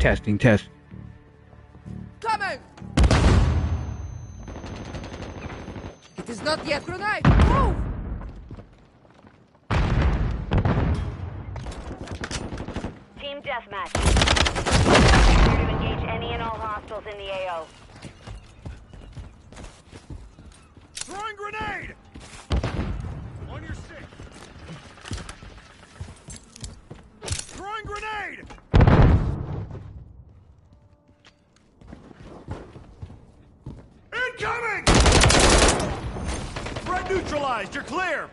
Testing, test. Coming! It is not yet grenade! Move! Team deathmatch. Prepare to engage any and all hostiles in the AO. Throwing grenade! On your stick. Throwing grenade! Incoming! Threat neutralized, you're clear!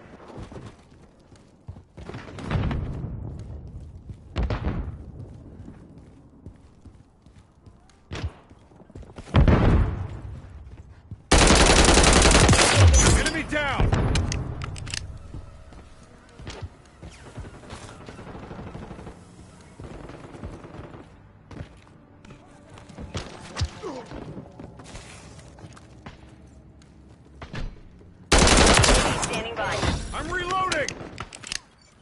Enemy down! Standing by. I'm reloading!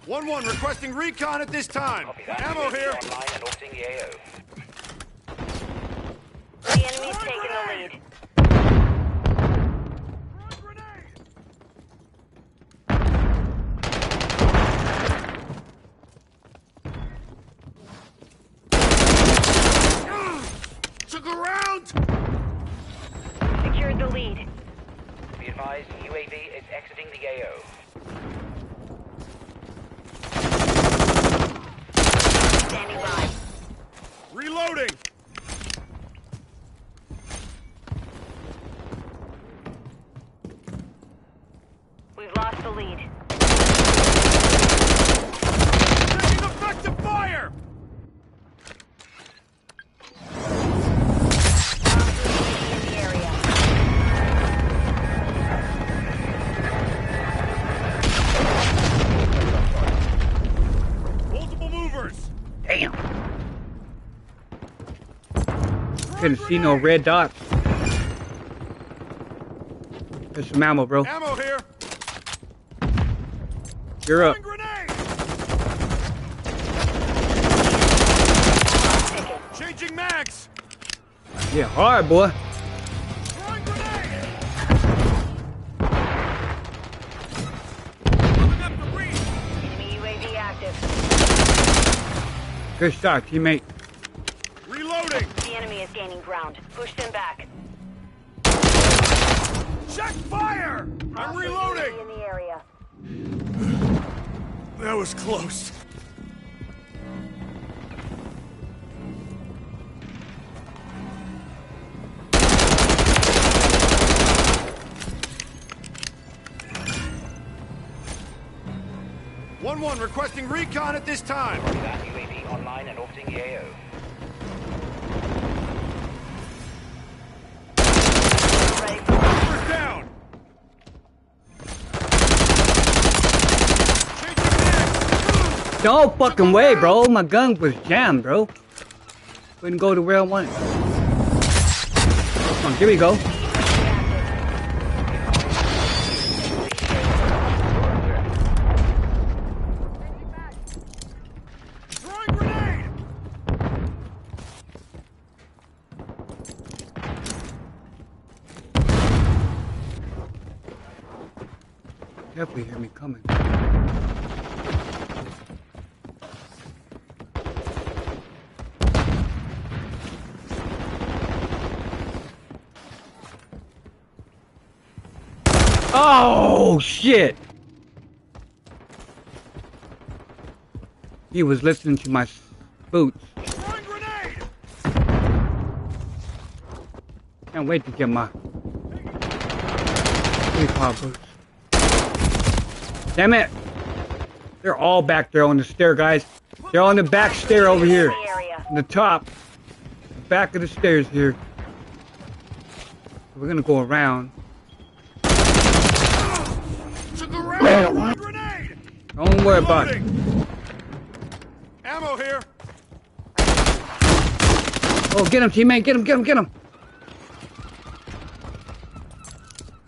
1-1 requesting recon at this time. Ammo here. Online and orbiting the AO. The enemy's taking the lead. Throwing grenade! Took a round! Secured the lead. Be advised, UAV is exiting the AO. Standing by. Reloading! We've lost the lead. Taking effective fire! In the area. Multiple movers! Damn. Couldn't see no red dots. There's some ammo, bro. Ammo here! You're up. Throwing grenade! Changing mags! Yeah, hard, boy. Throwing grenade! Coming up the reach! Enemy UAV active. Good shot, teammate. Reloading! The enemy is gaining ground. Push them back. Check fire! I'm reloading! In the area. That was close. One requesting recon at this time. That UAV online and orbiting the AO. Ready for Movers down. Changing mags. No fucking way, bro. My gun was jammed, bro. Couldn't go to where I wanted. Come on, here we go. Throwing grenade! Definitely hear me coming. Oh, shit! He was listening to my boots. Throwing grenade! Can't wait to get my 3-pound boots. Damn it! They're all back there on the stair, guys. They're on the back stair over here. the area. On the top. The back of the stairs here. We're gonna go around. Took a round! Throwing grenade! Don't worry about it. Reloading. Ammo here! Oh, get him, teammate. Get him, get him, get him.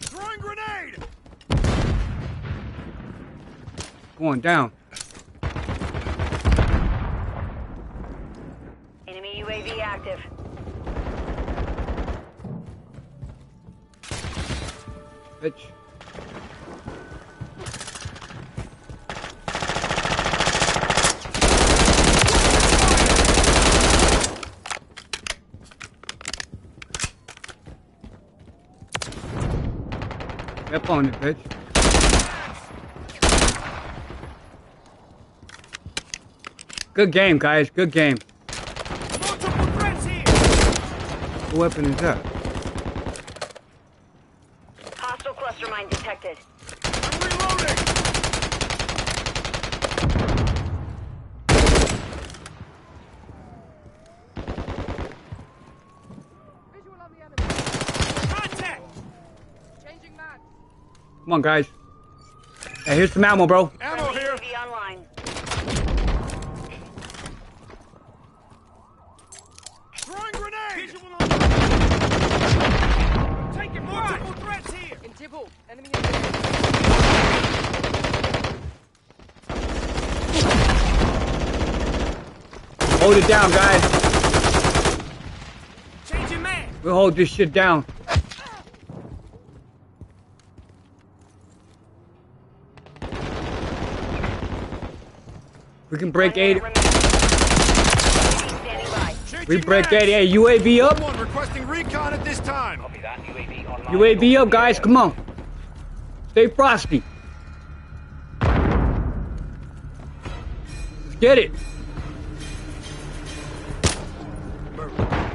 Throwing grenade! Going down. Enemy UAV active. Bitch. Up on it, bitch. Good game, guys. Good game. Multiple threats here! What weapon is that? Hostile cluster mine detected. I'm reloading! Visual on the enemy. Contact! Changing mag. Come on, guys. Hey, here's some ammo, bro. Ammo Friendly here! UAV online. Throwing grenade! Taking multiple threats here! In Tibble, enemy in Hold it down, guys. Changing mag. We'll hold this shit down. We can break 80. Standing by. We Changing break mags. 80. Hey, UAV up. 1-1 requesting recon at this time. Copy that. UAV online. UAV up, guys. Come on. Stay frosty. Let's get it.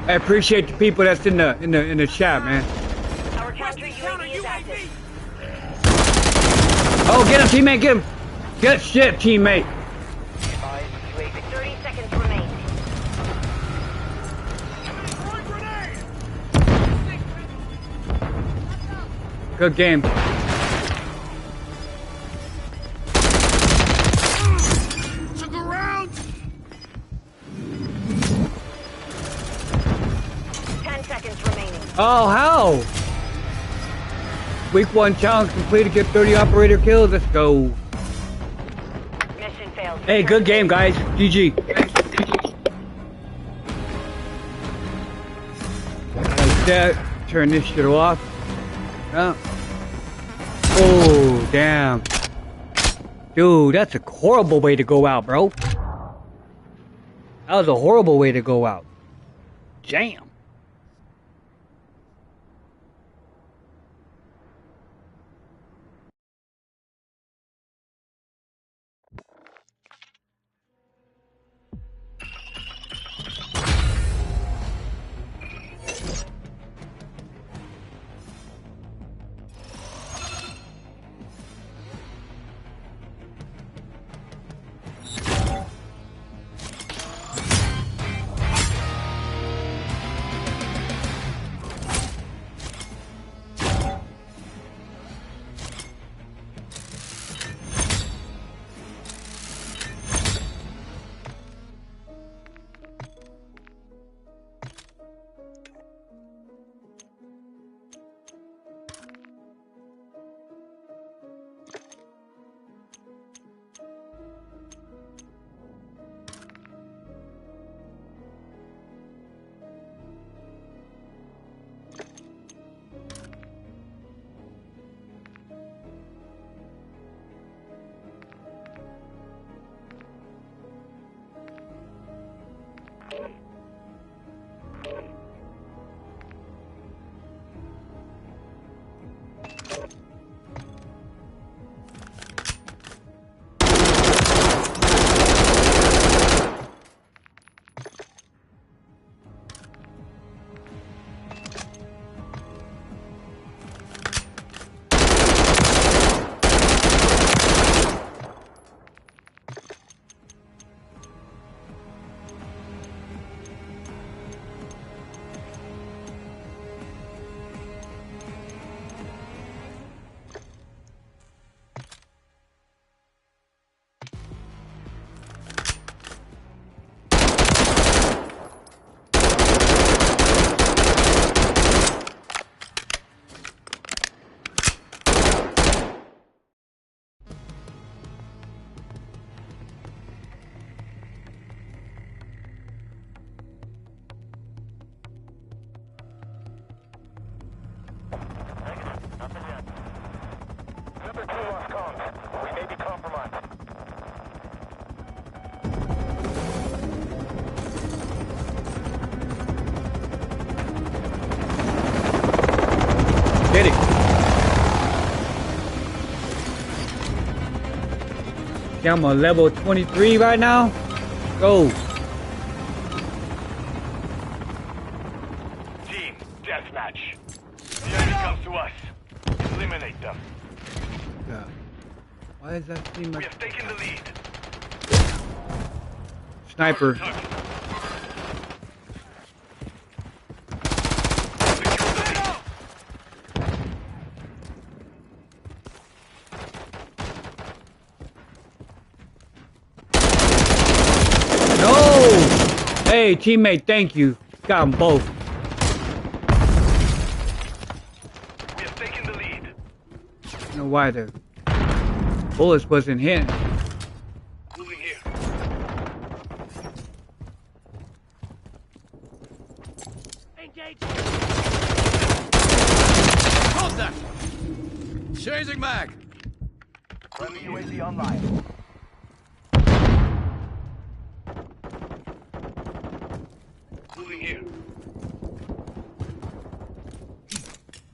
I appreciate the people that's in the chat, man. Our counter UAV is active. Oh, get him, teammate. Get him. Good shit, teammate. Advise UAV. 30 seconds remain. Throwing grenade! Good game. Took a round! 10 seconds remaining. Oh, how? Week 1 challenge completed. Get 30 operator kills. Let's go. Mission failed. Hey, good game, guys. GG. Like that. Turn this shit off. Yeah. Oh, damn. Dude, that's a horrible way to go out, bro. That was a horrible way to go out. Damn. Yeah, I'm on level 23 right now. Go. Team, deathmatch. The enemy comes to us. Eliminate them. Yeah. Why is that team We like have taken the lead. sniper? No! Hey, teammate, thank you. Got them both. We have taken the lead. I don't know why the bullets wasn't hitting. Moving here. Engage. Contact! Changing mag! Friendly UAV online. Moving here.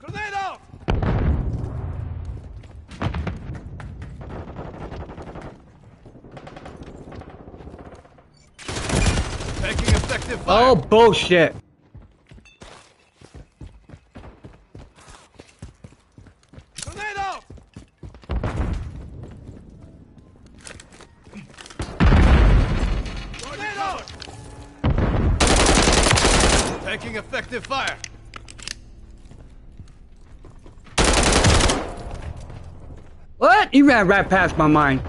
Grenade out! Taking effective fire. Oh, bullshit. Grenade out! Grenade out! Taking effective fire. What? He ran right past my mind.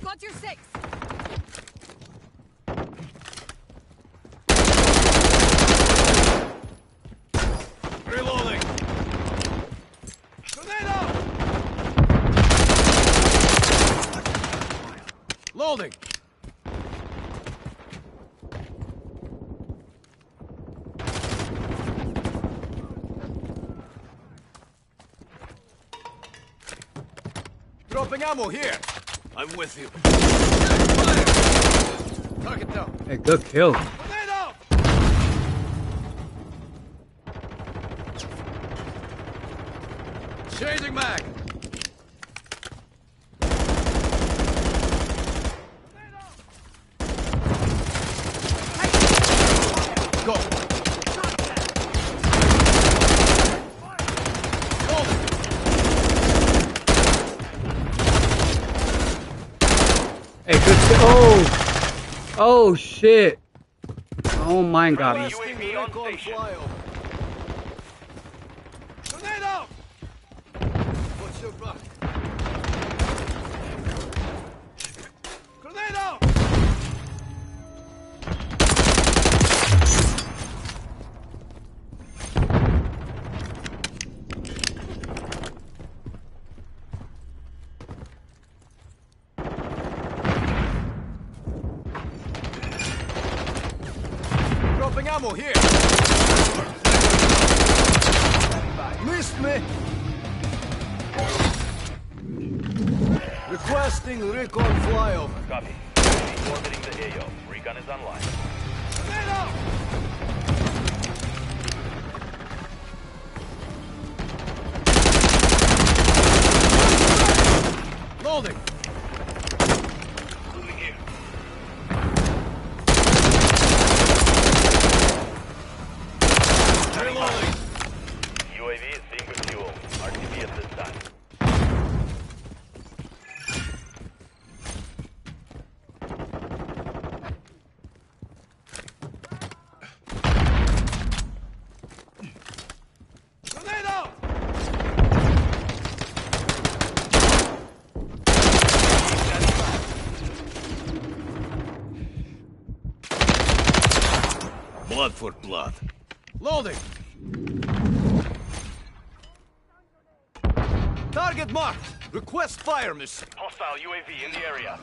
Got your six. Reloading. Grenade out! Loading. Dropping ammo here. I'm with you. Fire. Target down. Hey, good kill. Grenade out! Changing mag. Go. Hold it. Hey, good kill. Oh! Oh, shit. Oh, mine got me. UAV on station. Grenade out! What's your back? Grenade out! Dropping ammo here. Missed me. Requesting recon flyover. Copy. Orbiting the AO. Recon is online. Grenade out! Loading. Moving here. Reloading. UAV is being refueled. RTB at this time. Grenade out! Blood for blood. Loading. Target marked. Request fire mission. Hostile UAV in the area.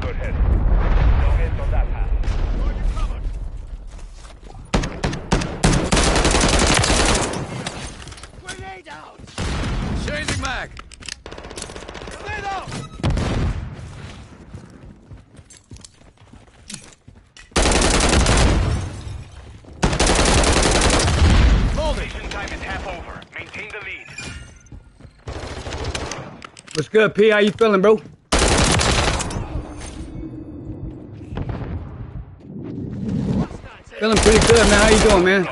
Go ahead. No hits on that path. Grenade out. Changing mag. Grenade out! Maintain the lead. What's good, P? How you feeling, bro? Feeling pretty good, man. How you doing, man?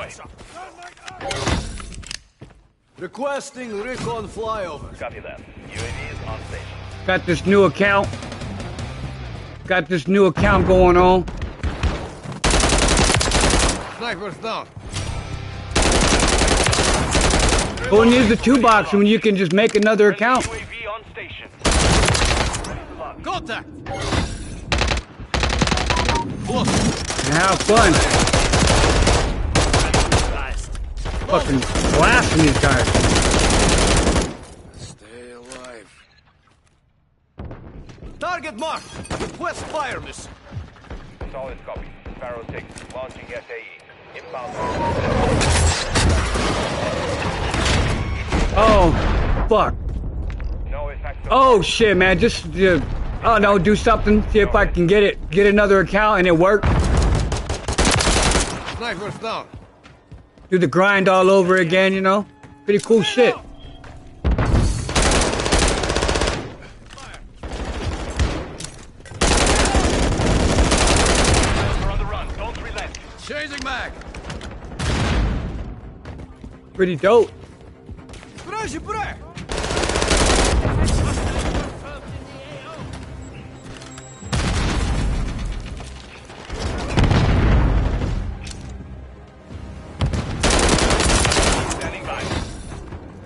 Requesting recon flyover. Copy that. UAV is on station. Got this new account. Got this new account going on. Sniper's down. Who needs the 2-box when you can just make another account? UAV on station. Contact. And have fun. Fucking blasting these guys. Stay alive. Target marked. Request fire mission. Solid copy. Sparrow 6 launching SAE. Inbound. Oh, fuck. No effects. Oh shit, man. Just, oh no, do something. See if I can get another account and it worked. Sniper's down. Do the grind all over again, you know? Pretty cool shit. We're on the run. Don't relent. Changing mag. Pretty dope. Брази, бра! Standing by.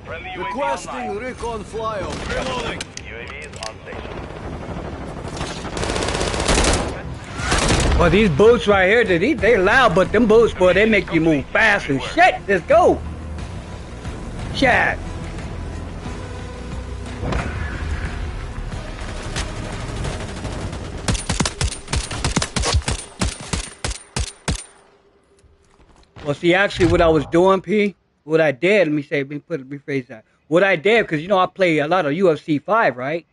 Friendly UAV Requesting online. recon flyover. Reloading. UAV is on station. Well, these boots right here, they're loud, but them boots, boy, they make you move fast and shit. Let's go. Shit. Well, see, actually, what I was doing, P, what I did, rephrase that. What I did, because, you know, I play a lot of UFC 5, right?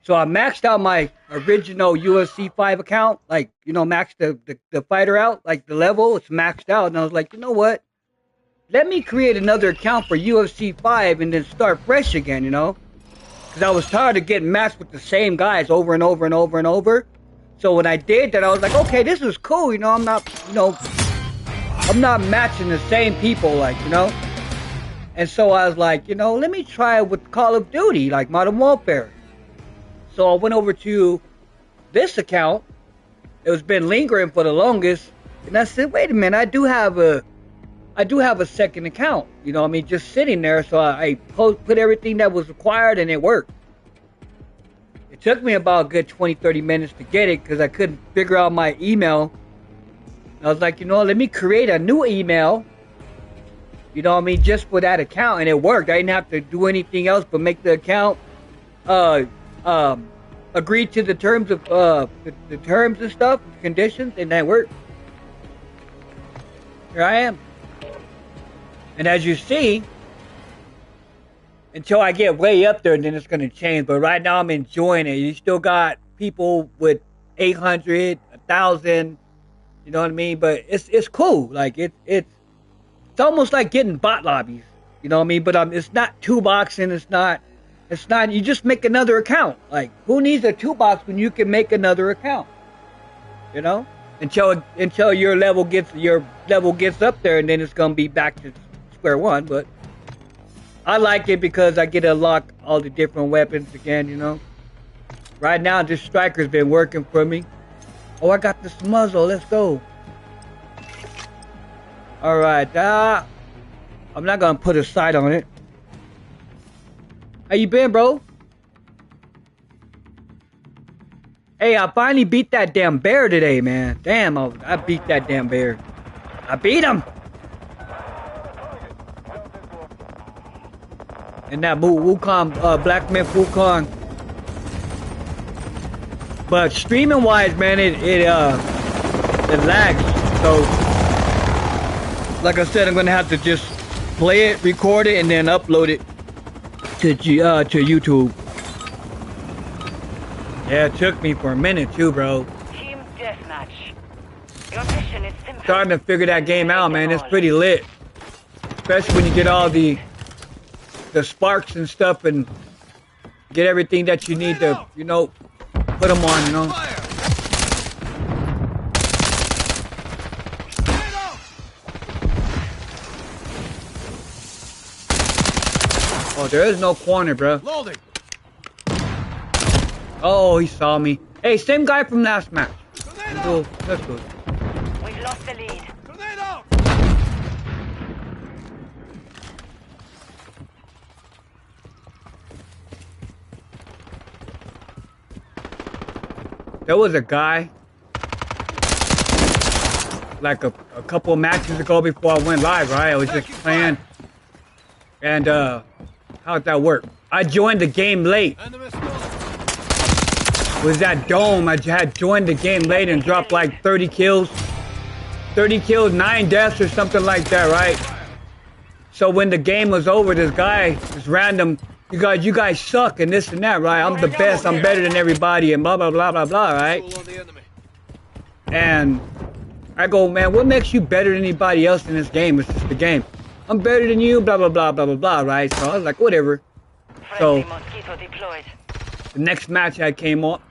So I maxed out my original UFC 5 account, like, you know, maxed the fighter out, like the level, it's maxed out. And I was like, you know what? Let me create another account for UFC 5 and then start fresh again, you know? Because I was tired of getting matched with the same guys over and over and over and over. So when I did that, I was like, okay, this is cool, you know, I'm not matching the same people, like, you know? And so I was like, you know, let me try it with Call of Duty, like Modern Warfare. So I went over to this account. It was been lingering for the longest. And I said, wait a minute, I do have a second account, you know what I mean, just sitting there. So I put everything that was required and it worked. It took me about a good 20-30 minutes to get it because I couldn't figure out my email. I was like, you know, let me create a new email, you know what I mean, just for that account, and it worked. I didn't have to do anything else but make the account agree to the terms of the terms and stuff, conditions, and that worked. Here I am. And as you see, until I get way up there, then it's going to change. But right now I'm enjoying it. You still got people with 800, 1,000, you know what I mean? But it's cool. Like it's almost like getting bot lobbies, you know what I mean? But it's not 2-boxing. It's not. You just make another account. Like, who needs a 2-box when you can make another account? You know, until your level gets up there, and then it's gonna be back to square one. But I like it because I get to unlock all the different weapons again. You know, right now this striker's been working for me. Oh, I got this muzzle. Let's go. All right. I'm not gonna put a sight on it. How you been, bro? Hey, I finally beat that damn bear today, man. Damn, I beat that damn bear. I beat him. And that Wukong, Black Myth Wukong. But streaming wise, man, it lags. So, like I said, I'm gonna have to just play it, record it, and then upload it to YouTube. Yeah, it took me for a minute too, bro. Team deathmatch. Your mission is simple. Starting to figure that game out, man. It's pretty lit. Especially when you get all the the sparks and stuff and get everything that you need to, you know, put them on, you know. Fire! Oh, there is no corner, bro. Loading! Oh, he saw me. Hey, same guy from last match. Tornado! Let's go. We've lost the lead. Tornado! There was a guy, like a couple of matches ago before I went live, right? I was just playing, and how'd that work? I joined the game late. Enemy spotted! It was that dome. I had joined the game late and dropped like 30 kills. 30 kills, 9 deaths or something like that, right? So when the game was over, this guy, this random, you guys suck and this and that, right? I'm the best, I'm better than everybody and blah, blah, blah, blah, blah, right? Tool on the enemy. And I go, man, what makes you better than anybody else in this game? It's just the game. I'm better than you, blah, blah, blah, blah, blah, blah, right? So I was like, whatever. So Friendly mosquito deployed. the next match I came on,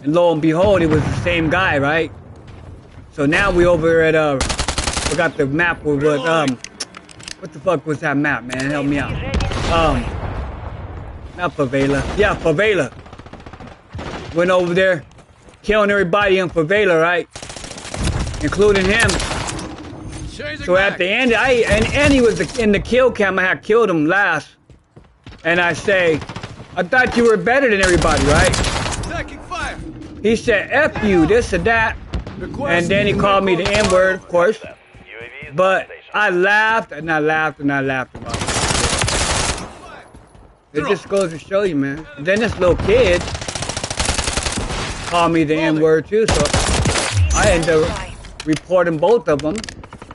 and lo and behold, it was the same guy, right? So now we over at forgot the map was what the fuck was that map, man? Help me out. Not favela. Yeah, favela. Went over there, killing everybody in favela, right? Including him. Changing So at the end, and he was in the kill cam. I had killed him last, and I say, I thought you were better than everybody, right? Taking fire! He said, F you, this and that. And then he called me the N-word, of course. UAV is But on station. I laughed and I laughed and I laughed about it. It just goes to show you, man. And then this little kid called me the N-word too, so I ended up reporting both of them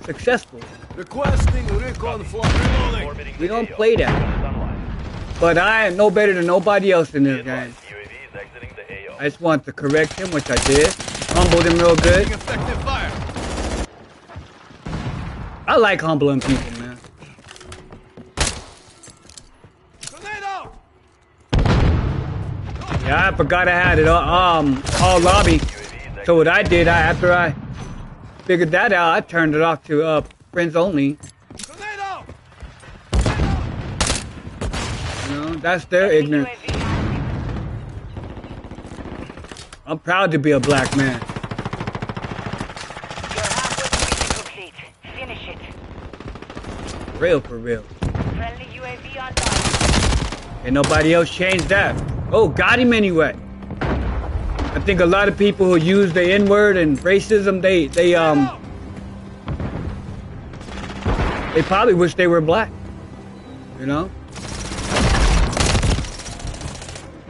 successful. Requesting recon flight. Reloading! Orbiting We the don't AO. play that. Sunlight. But I am no better than nobody else in Be this game. advised, UAV is exiting the AO. I just want to correct him, which I did. Humbled him real good. Taking effective fire! I like humbling people, man. Tornado! Yeah, I forgot I had it all lobby. So what I did, after I figured that out, I turned it off to friends only. Tornado! You know, that's their ignorance. I'm proud to be a black man. Your halfway mission complete. Finish it. Real for real. Friendly UAV on top. And nobody else changed that. Oh, got him anyway. I think a lot of people who use the N-word and racism, they probably wish they were black. You know?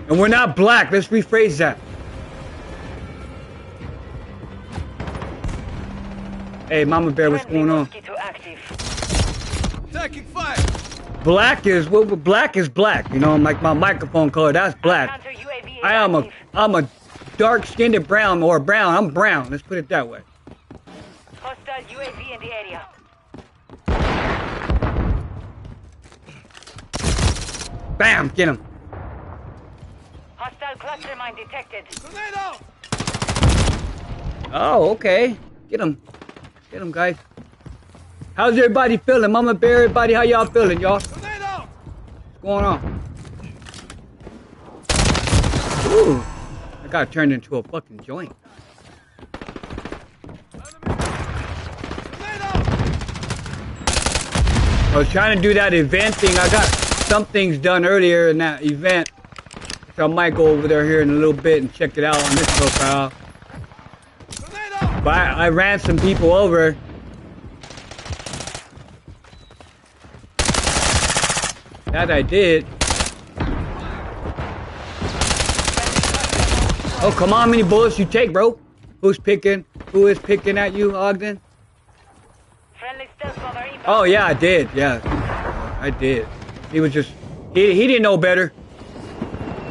And we're not black. Let's rephrase that. Hey, Mama Bear, what's Friendly going on? mosquito active. Taking fire! Black is black is black. You know, like my microphone color, that's black. Counter UAV is I'm active. a dark-skinned brown or brown. I'm brown. Let's put it that way. Hostile UAV in the area. Bam, get him. Hostile cluster mine detected. Tornado! Oh, okay. Get him, guys. How's everybody feeling? Mama Bear, everybody, how y'all feeling, y'all? Tornado! What's going on? Ooh, I got turned into a fucking joint. I was trying to do that event thing. I got some things done earlier in that event. So I might go over there here in a little bit and check it out on this profile. Tornado! But I ran some people over. That I did. Oh, come on, how many bullets you take, bro? Who is picking at you, Ogden? Friendly stealth bomber inbound. Oh, yeah, I did. Yeah, I did. He was just, he didn't know better.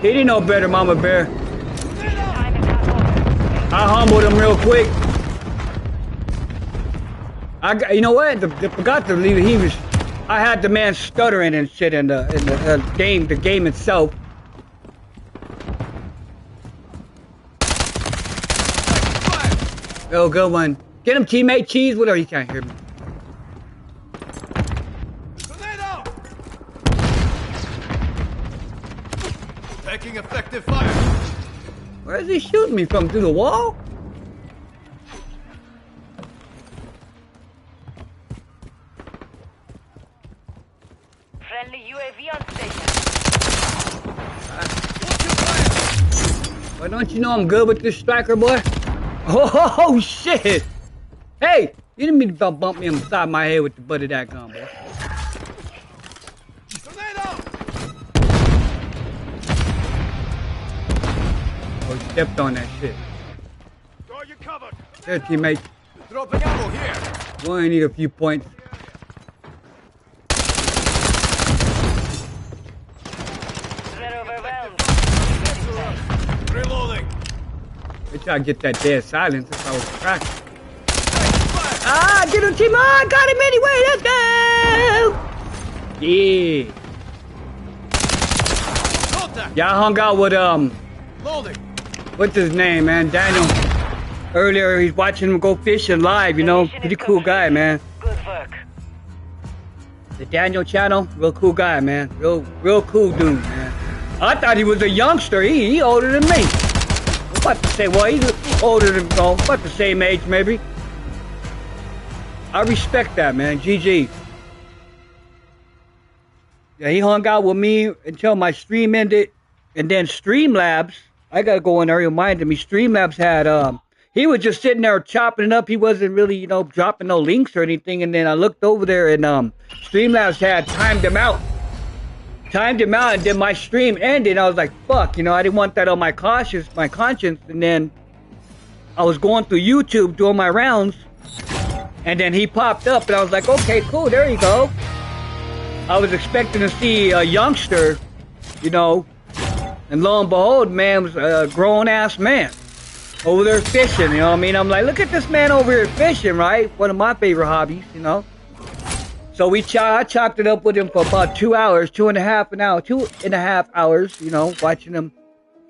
He didn't know better, Mama Bear. Time is half over. I humbled him real quick. You know what? I forgot to leave it. I had the man stuttering and shit in the game itself. Oh, good one. Get him, teammate. Cheese. Whatever. He can't hear me. Tornado! Taking effective fire. Where is he shooting me from? Through the wall? Friendly UAV on station. Why don't you know I'm good with this striker, boy? Oh, shit! Hey! You didn't mean to bump me inside my head with the butt of that gun, boy. Tornado! Oh, he stepped on that shit. Got you covered. There, teammate. Dropping ammo here. We only need a few points. Threat overwhelmed. Reloading. They try to get that dead silence if I was cracking. Ah, get him, team! Ah, got him anyway! Let's go! Yeah. Contact. Y'all hung out with, Loading. what's his name, man? Daniel. Earlier, he's watching him go fishing live, you know? Pretty cool guy, man. Good work. The Daniel channel, real cool guy, man. Real cool dude, man. I thought he was a youngster. He older than me. I'm about to say, well, he's older than, oh, about the same age, maybe. I respect that, man. GG. Yeah, he hung out with me until my stream ended. And then Streamlabs, I gotta go in there, he reminded me, Streamlabs had, he was just sitting there chopping it up. He wasn't really, you know, dropping no links or anything. And then I looked over there and, Streamlabs had timed him out. And then my stream ended. I was like, fuck, you know, I didn't want that on my conscience. And then I was going through YouTube doing my rounds. And then he popped up and I was like, okay, cool, there you go. I was expecting to see a youngster, you know, and lo and behold, man was a grown-ass man over there fishing, you know what I mean? I'm like, look at this man over here fishing, right? One of my favorite hobbies, you know? So I chopped it up with him for about 2 hours, 2.5 hours, you know, watching him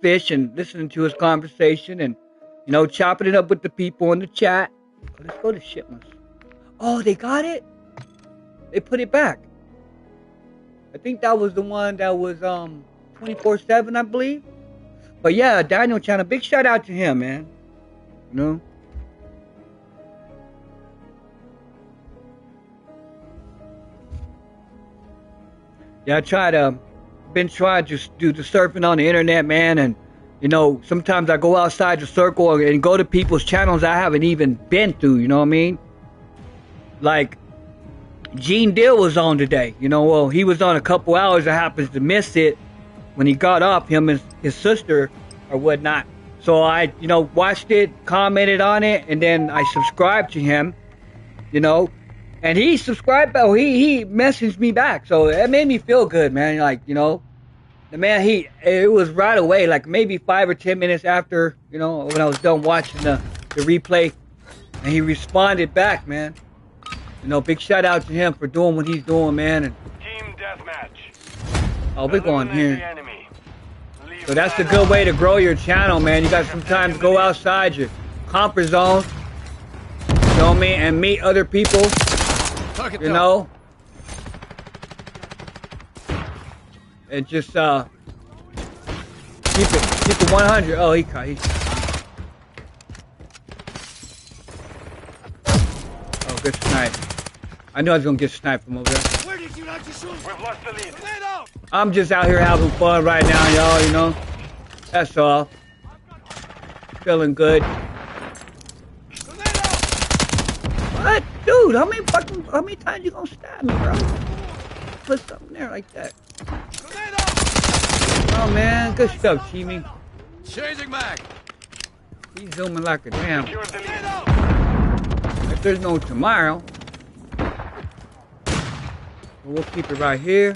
fish and listening to his conversation and, you know, chopping it up with the people in the chat. Let's go to shipments. Oh, they got it? They put it back. I think that was the one that was 24/7, I believe. But yeah, Daniel channel, big shout out to him, man. You know? Yeah, been trying to do the surfing on the internet, man, and you know, sometimes I go outside the circle and go to people's channels I haven't even been through, you know what I mean? Like, Gene Dill was on today, you know, well, he was on a couple hours. I happened to miss it when he got off, him and his sister or whatnot. So I, you know, watched it, commented on it, and then I subscribed to him, you know, and he subscribed, he messaged me back. So it made me feel good, man. Like, you know, the man, it was right away, like maybe 5 or 10 minutes after, you know, when I was done watching the replay, and he responded back, man. You know, big shout out to him for doing what he's doing, man. And Team deathmatch. oh, we're going Eliminate the here. enemy. Leave So that's a that good out. way to grow your channel, man. You got to sometimes go outside your comfort zone, you know what I mean, and meet other people, Target you down. know. And just keep it 100. Oh, he oh, good snipe. I knew I was gonna get sniped from over there. Where did you like to shoot? We've lost the lead. Tornado! I'm just out here having fun right now, y'all, you know. That's all. Feeling good. Tornado! What? Dude, how many times you gonna stab me, bro? Put something there like that. Tornado! Oh, man. Good stuff, Chimmy. Changing mag. He's zooming like a damn. Secure the lead. Tornado! If there's no tomorrow, we'll keep it right here.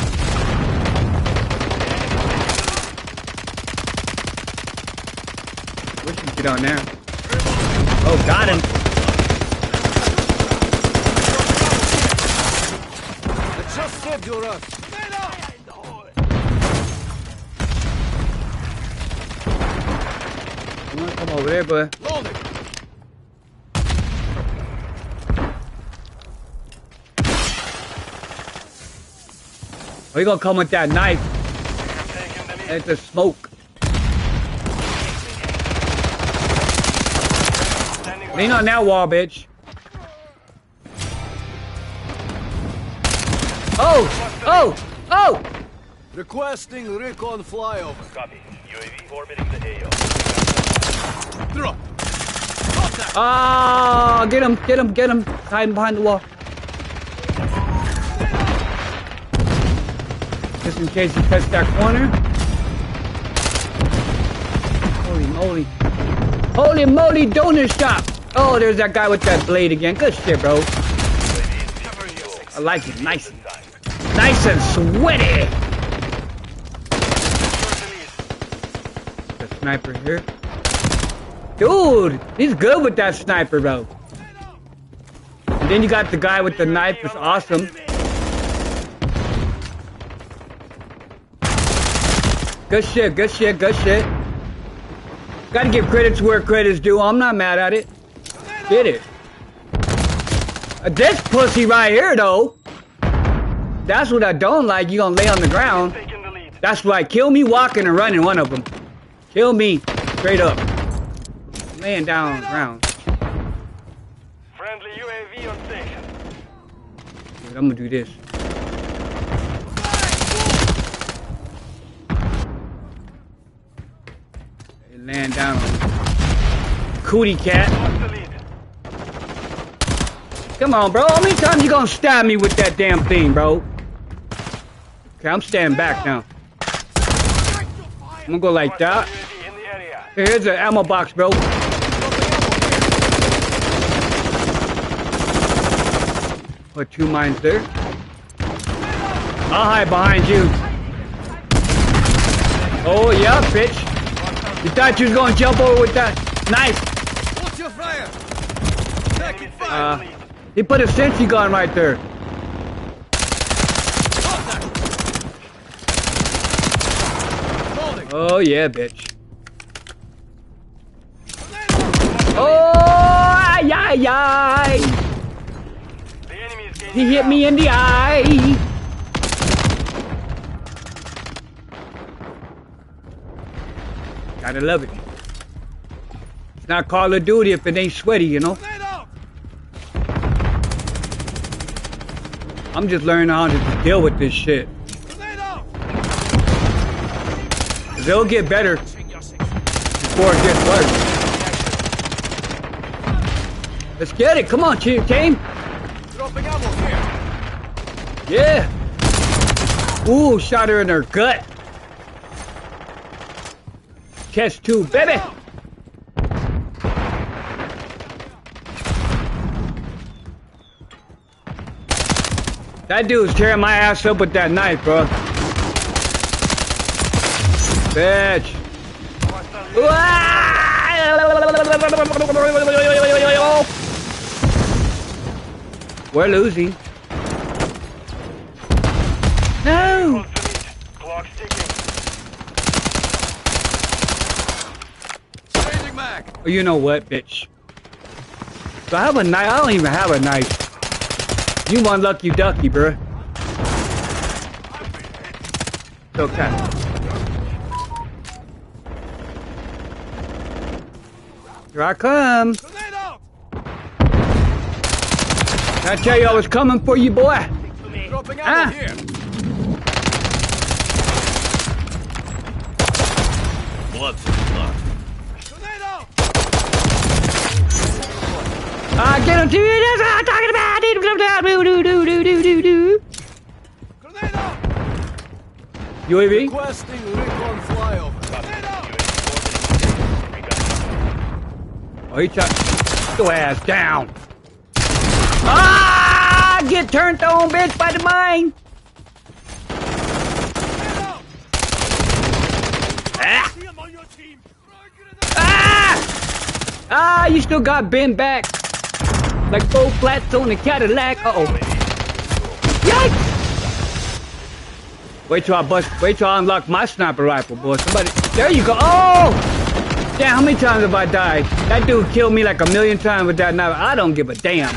We can get on there. Oh, got him. Adjust told you, Russ. I'm gonna come over there, but Loading. oh, you gonna come with that knife? It's the smoke. Lean on that wall, bitch. Oh! Oh! Oh! Requesting recon flyover. Copy. UAV orbiting the AO. Drop. Ah! Get him! Get him! Get him! Hiding behind the wall. Just in case he touched that corner. Holy moly! Holy moly! Donut shop! Oh, there's that guy with that blade again. Good shit, bro. I like it. Nice. Nice and sweaty. The sniper here. Dude, he's good with that sniper, bro. And then you got the guy with the knife. It's awesome. Good shit, good shit, good shit. Gotta give credit to where credit's due. I'm not mad at it. Did it. This pussy right here, though. That's what I don't like. You gonna lay on the ground. That's right. Kill me walking and running, one of them. Kill me straight up. Laying down on the ground. Friendly UAV on station. Dude, I'm gonna do this. They laying down on me. Cootie cat. Lost the lead. Come on, bro. How many times you gonna stab me with that damn thing, bro? Okay, I'm standing back now. I'm gonna go like that. UAV in the area. Here's an ammo box, bro. Put 2 mines there. I'll hide behind you. Oh, yeah, bitch. You thought you was gonna jump over with that knife. What's your fire? Taking fire. He put a sentry gun right there. Loading. Oh, yeah, bitch. Oh, ay, ay, ay. The enemy is gaining He hit me in the eye. Gotta love it. It's not Call of Duty if it ain't sweaty, you know? I'm just learning how to deal with this shit. They'll get better before it gets worse. Let's get it. Come on, team. Dropping ammo here. Yeah. Ooh, shot her in her gut. Catch 2, baby. That dude's tearing my ass up with that knife, bro. Bitch. We're losing. No. Clock's ticking. Changing mag. Oh, you know what, bitch? So I have a knife. I don't even have a knife. You one lucky ducky, bruh. It's okay. Here I come. I tell you I was coming for you, boy. Dropping ammo Ah. here. Blood. Get him to you. That's what I'm talking about. UAV? Requesting recon flyover. Oh, he shot your ass down. Ah! Get turned on, bitch, by the mine. Ah! Ah! Ah! You still got bent back like 4 flats on a Cadillac. Uh-oh. Yikes! Wait till I unlock my sniper rifle, boy. Somebody, there you go. Oh! Damn, how many times have I died? That dude killed me like 1,000,000 times with that knife. I don't give a damn.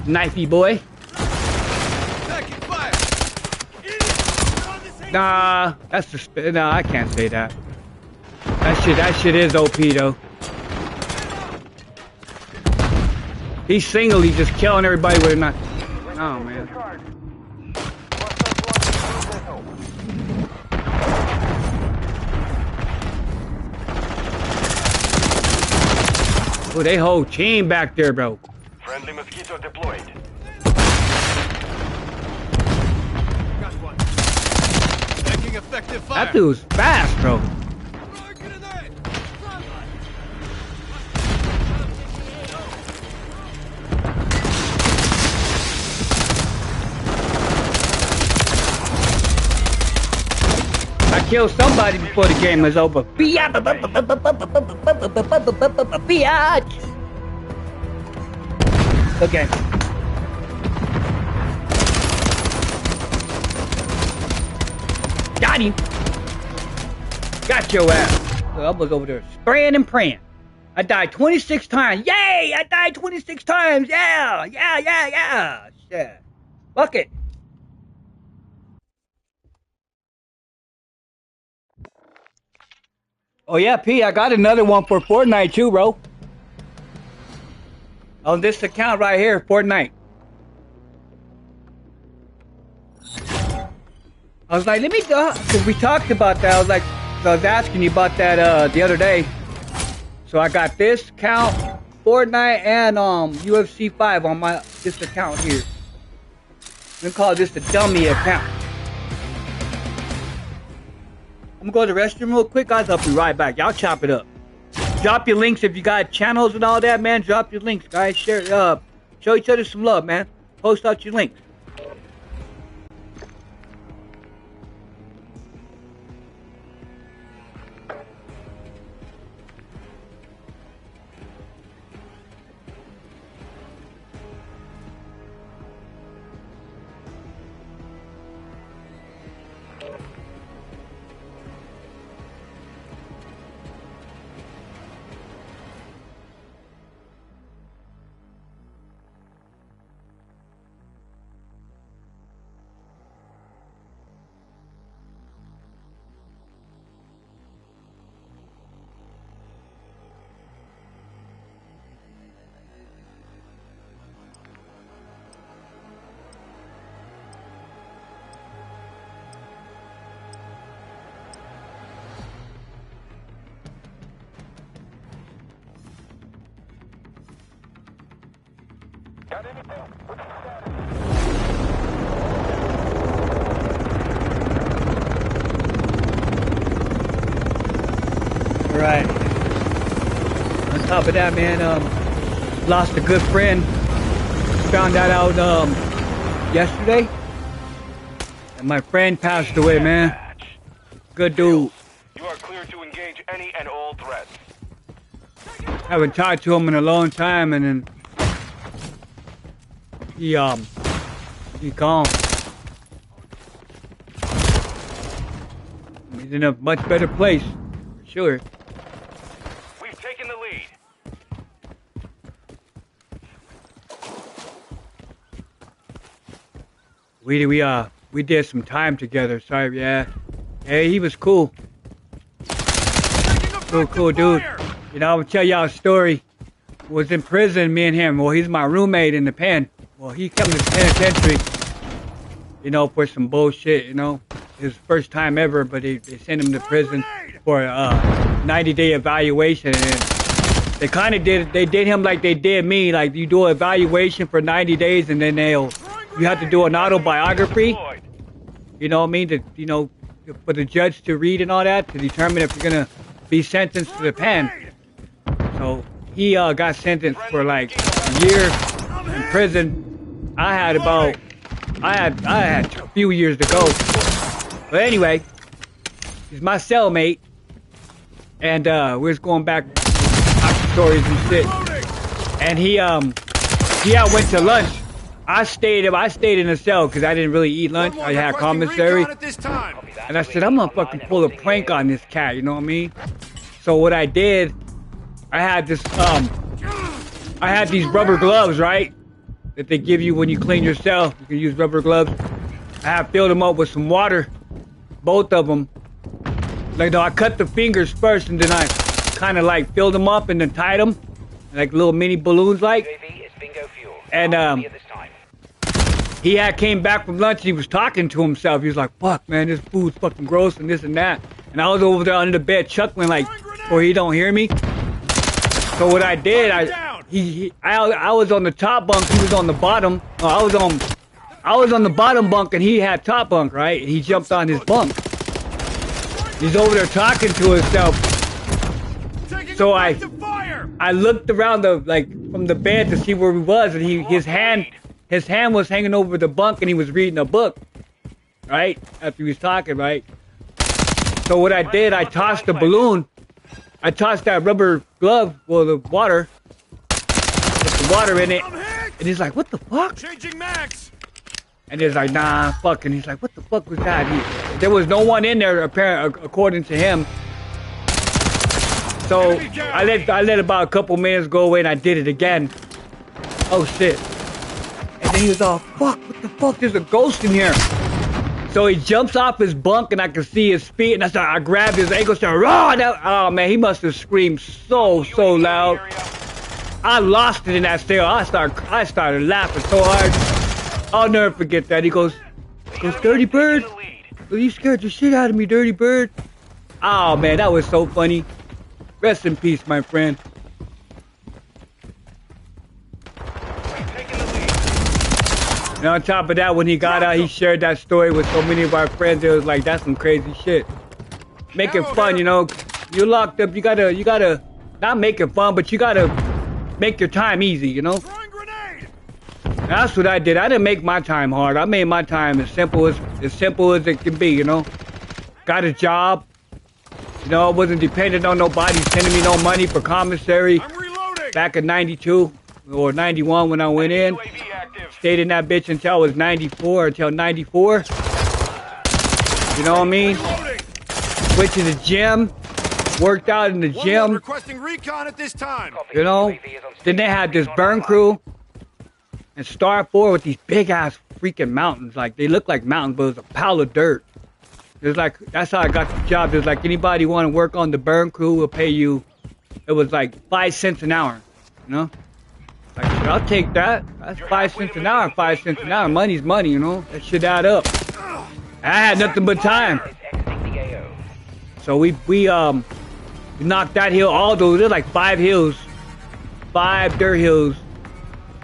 Knifey boy. Taking fire. Nah, nah, I can't say that. That shit is OP though. He's single, he's just killing everybody with a knife. Oh man. Oh, they whole team back there, bro. Friendly mosquito deployed. Got one. Taking effective fire. That dude's fast, bro. I killed somebody before the game was over. Biatch! Okay. Got him. Got your ass. I was over there spraying and praying. I died 26 times. Yay! I died 26 times. Yeah! Shit. Fuck it. Oh yeah, P, I got another one for Fortnite too, bro. On this account right here, Fortnite. I was like, let me go, because we talked about that. I was asking you about that the other day. So I got this account, Fortnite, and UFC 5 on this account here. I'm gonna call this the dummy account. I'm gonna go to the restroom real quick, guys. I'll be right back. Y'all chop it up. Drop your links if you got channels and all that, man. Drop your links, guys. Share it up. Show each other some love, man. Post out your links. Right. On top of that, man, lost a good friend. Found that out yesterday. And my friend passed away, man. Good dude. You are clear to engage any and all threats. Haven't talked to him in a long time, and then he gone. He's in a much better place, for sure. We've taken the lead. We did some time together. Sorry, yeah. Hey, he was cool. Cool dude. You know, I would tell y'all a story. Was in prison, me and him. Well, he's my roommate in the pen. Well, he came to the penitentiary, you know, for some bullshit, you know. His first time ever, but they sent him to prison for a 90-day evaluation. And they kind of did him like they did me. Like, you do an evaluation for 90 days, and then you have to do an autobiography. You know what I mean? For the judge to read and all that, to determine if you're gonna be sentenced to the pen. So he got sentenced for like a year in prison. I had a few years to go. But anyway, he's my cellmate, and we're just going back stories and shit. And he went to lunch I stayed in a cell because I didn't really eat lunch. I had commissary. At this time. And I said, I'm gonna fucking pull a prank on this cat, you know what I mean? So what I did, I had this, I had these rubber gloves, right? That they give you when you clean your cell. You can use rubber gloves. I have filled them up with some water, both of them. Like, no, I cut the fingers first, and then I kind of like filled them up and then tied them, like little mini balloons, like. UAV is bingo fuel. And At this time. he had came back from lunch and he was talking to himself. He was like, fuck, man, this food's fucking gross and this and that. And I was over there under the bed chuckling like, or he don't hear me. So what I did, I was on the top bunk, he was on the bottom. I was on the bottom bunk and he had top bunk, right? He jumped on his bunk. He's over there talking to himself. So I looked around from the bed to see where he was, and his hand was hanging over the bunk, and he was reading a book, right? After he was talking, right? So what I did, I tossed the balloon. I tossed that rubber glove, well, the water, with the water in it, and he's like, "What the fuck?" Changing max. And he's like, "Nah, fucking." He's like, "What the fuck was that?" There was no one in there, apparently, according to him. So I let about a couple minutes go away and I did it again. Oh shit. And then he was all, fuck, what the fuck? There's a ghost in here. So he jumps off his bunk and I can see his feet and I grabbed his ankle, started, oh man, he must have screamed so loud. I lost it in that stare. I started laughing so hard. I'll never forget that. He goes, Dirty Bird? Well, you scared the shit out of me, Dirty Bird. Oh man, that was so funny. Rest in peace, my friend. And on top of that, when he got out, he shared that story with so many of our friends. It was like, that's some crazy shit. Make it fun, you know. You're locked up. You gotta not make it fun, but you gotta make your time easy, you know. That's what I did. I didn't make my time hard. I made my time as simple as it can be, you know. Got a job. You know, I wasn't dependent on nobody sending me no money for commissary. Back in 92 or 91 when I went in. Stayed in that bitch until I was 94, until 94. You know what I mean? Went to the gym. Worked out in the gym. Requesting recon at this time. You know? Then they had this burn crew. And Star 4 with these big ass freaking mountains. Like, they look like mountains, but it was a pile of dirt. It's like, that's how I got the job. There's like, anybody want to work on the burn crew will pay you. It was like 5 cents an hour, you know? Like, I'll take that. That's 5 cents an hour, 5 cents an hour. Money's money, you know? That should add up. I had nothing but time. So we knocked that hill, all those, there's like 5 hills. 5 dirt hills.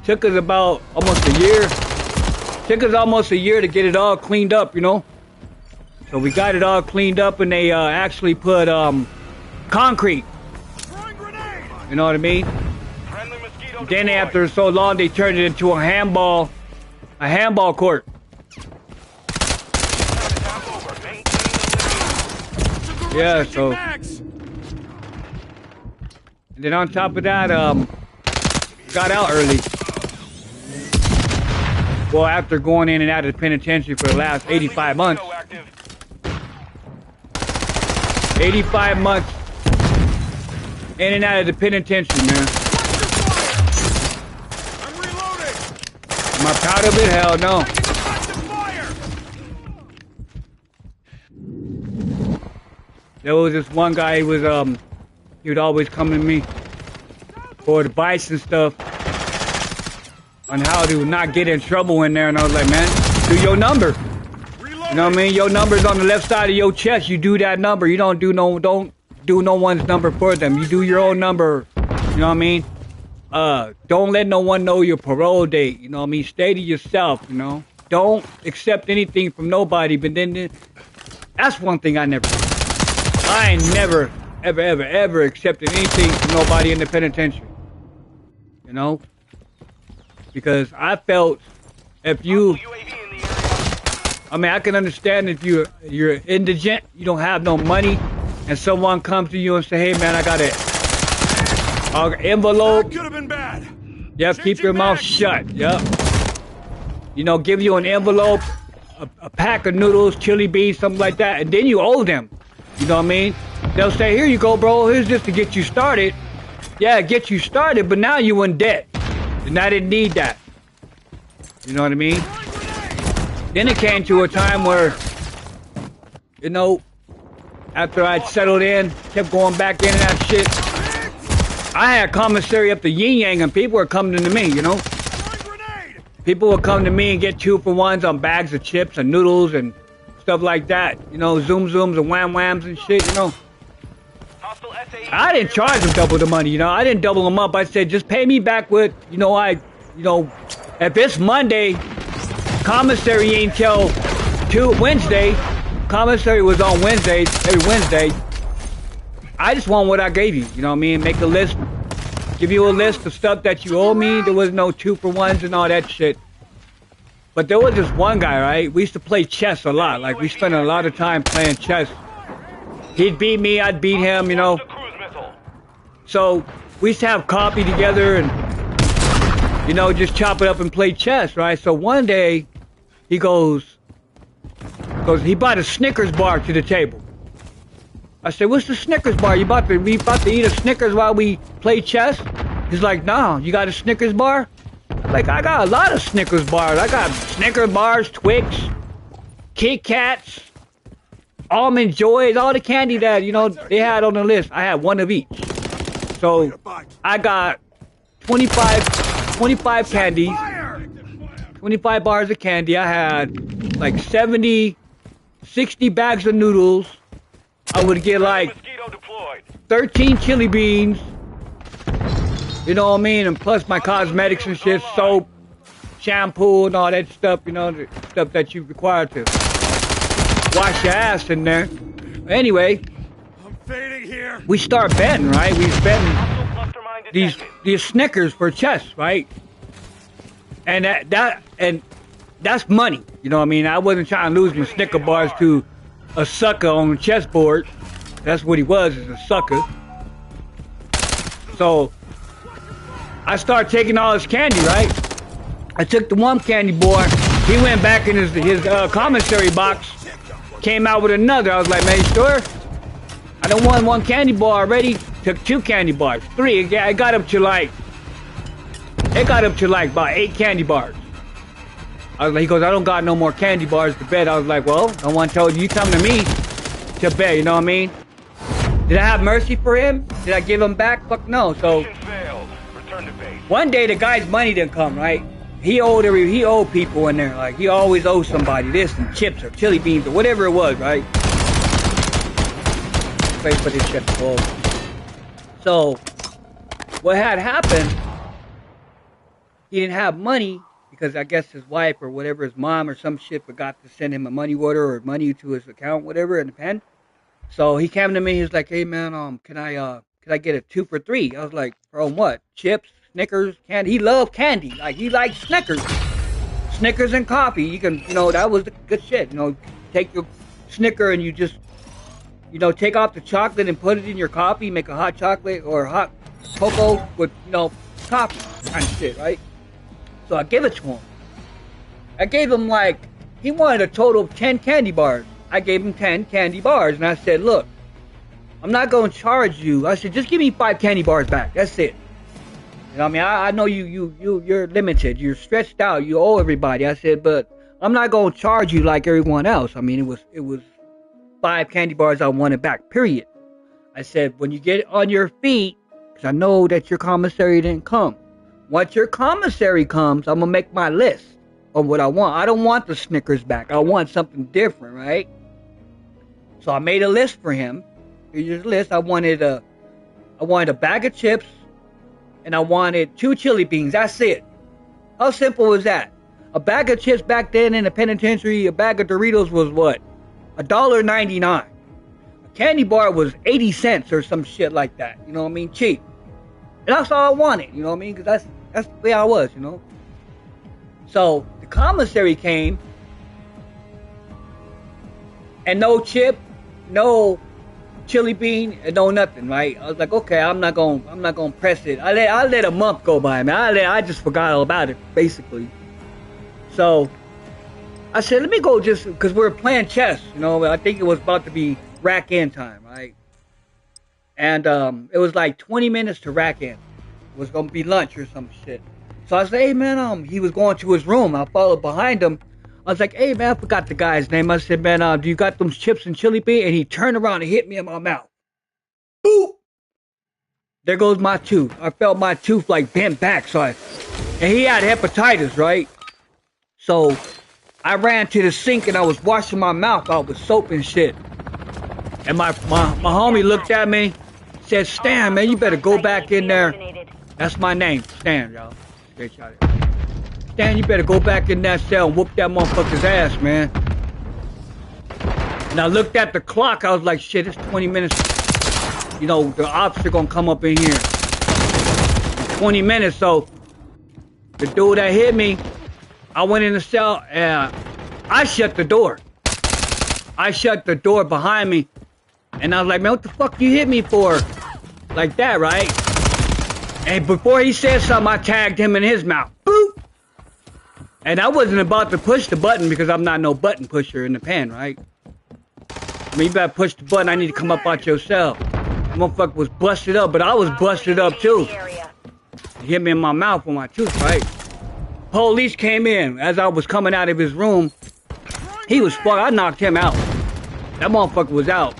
Took us about almost a year. Took us almost a year to get it all cleaned up, you know? So we got it all cleaned up and they actually put concrete. You know what I mean? Then after so long they turned it into a handball court. Yeah, so. And then on top of that, got out early. Well, after going in and out of the penitentiary for the last 85 months. 85 months in and out of the penitentiary, man. I'm reloading. Am I proud of it? Hell no. There was this one guy, he would always come to me for advice and stuff on how to not get in trouble in there, and I was like, man, do your number. You know what I mean? Your number's on the left side of your chest. You do that number. You don't do no one's number for them. You do your own number. You know what I mean? Don't let no one know your parole date. You know what I mean? Stay to yourself, you know? Don't accept anything from nobody. But then that's one thing I ain't never, ever accepted anything from nobody in the penitentiary. You know? Because I felt if you... I mean, I can understand if you're indigent, you don't have no money, and someone comes to you and say, "Hey, man, I got an envelope." That could have been bad. Yep, keep your mouth shut. Yep. you know, give you an envelope, a pack of noodles, chili beans, something like that, and then you owe them. You know what I mean? They'll say, here you go, bro. Here's just to get you started. Yeah, get you started, but now you in debt. And I didn't need that. You know what I mean? Then it came to a time where, you know, after I'd settled in, kept going back in and that shit, I had commissary up to Yin Yang and people were coming to me, you know? People would come to me and get 2-for-1s on bags of chips and noodles and stuff like that. You know, Zoom Zooms and Wham Whams and shit, you know? I didn't charge them double the money, you know? I didn't double them up. I said, just pay me back with, you know, if it's Monday, commissary ain't till Wednesday. Commissary was on Wednesday, every Wednesday. I just want what I gave you, you know what I mean? Make a list, give you a list of stuff that you owe me. There was no 2-for-1s and all that shit. But there was this one guy, right? We used to play chess a lot. Like, we spent a lot of time playing chess. He'd beat me, I'd beat him, you know? So, we used to have coffee together and, you know, just chop it up and play chess, right? So one day, he he bought a Snickers bar to the table. I said, what's the Snickers bar? We about to eat a Snickers while we play chess? He's like, no, you got a Snickers bar? Like, I got a lot of Snickers bars. I got Snickers bars, Twix, Kit Kats, Almond Joys, all the candy that, you know, they had on the list. I had one of each. So, I got 25 candies, 25 bars of candy. I had like 60 bags of noodles. I would get like 13 chili beans. You know what I mean? And plus my cosmetics and shit, soap, shampoo and all that stuff, you know, the stuff that you require to wash your ass in there. Anyway, I'm fading here. We start betting, right? We was betting these Snickers for chess, right? And that's money. You know what I mean? I wasn't trying to lose my Snicker bars to a sucker on the chessboard. That's what he was, is a sucker. So I started taking all his candy, right? I took the one candy bar. He went back in his commissary box, came out with another. I was like, man, you sure? I don't want one candy bar already. Took 2 candy bars, 3. I got up to like, about 8 candy bars. I was like, he goes, I don't got no more candy bars to bet. I was like, well, no one told you come to me to bet, you know what I mean? Did I have mercy for him? Did I give him back? Fuck no. So one day the guy's money didn't come, right? He owed people in there. Like, he always owed somebody this and chips or chili beans or whatever it was, right? Wait for this shit to go over. So what had happened, he didn't have money because I guess his wife or whatever, his mom or some shit forgot to send him a money order or money to his account, whatever, in the pen. So he came to me, he was like, hey man, can I get a 2 for $3? I was like, from what? Chips, Snickers, candy? He loved candy. Like, he liked Snickers. Snickers and coffee. You can, you know, that was the good shit. You know, take your Snicker and you just, you know, take off the chocolate and put it in your coffee, make a hot chocolate or hot cocoa with, you know, coffee kind of shit, right? So I gave it to him. I gave him like, he wanted a total of 10 candy bars. I gave him 10 candy bars and I said, look, I'm not going to charge you. I said, just give me 5 candy bars back. That's it. You know what I mean? I know you're limited. You're stretched out. You owe everybody. I said, but I'm not going to charge you like everyone else. I mean, it was 5 candy bars I wanted back, period. I said, when you get on your feet, because I know that your commissary didn't come. Once your commissary comes, I'm going to make my list of what I want. I don't want the Snickers back. I want something different, right? So I made a list for him. Here's your list. I wanted a bag of chips and I wanted 2 chili beans. That's it. How simple was that? A bag of chips back then in the penitentiary, a bag of Doritos was what? $1.99. A candy bar was 80 cents or some shit like that. You know what I mean? Cheap. And that's all I wanted. You know what I mean? Because that's the way I was, you know? So the commissary came and no chip, no chili bean, and no nothing, right? I was like, okay, I'm not gonna press it. I let a month go by, man. I just forgot all about it, basically. So I said, let me go just because we were playing chess. You know, I think it was about to be rack in time, right? And it was like 20 minutes to rack in. It was gonna be lunch or some shit. So I said, hey man, he was going to his room. I followed behind him. I was like, hey man, I forgot the guy's name. I said, man, do you got them chips and chili bean? And he turned around and hit me in my mouth. Boop! There goes my tooth. I felt my tooth like bent back. And he had hepatitis, right? So I ran to the sink and I was washing my mouth out with soap and shit. And my homie looked at me, said, Stan, man, you better go back in there. That's my name, Stan, y'all. Straight shot it. Stan, you better go back in that cell and whoop that motherfucker's ass, man. And I looked at the clock. I was like, shit, it's 20 minutes. You know, the ops are gonna come up in here. 20 minutes, so the dude that hit me, I went in the cell and I shut the door. I shut the door behind me. And I was like, man, what the fuck you hit me for? Like that, right? And before he said something, I tagged him in his mouth. Boop! And I wasn't about to push the button because I'm not no button pusher in the pen, right? I mean, you better push the button. I need to come up out your cell. The motherfucker was busted up, but I was busted up too. He hit me in my mouth with my tooth, right? Police came in as I was coming out of his room. He was fucked. I knocked him out. That motherfucker was out.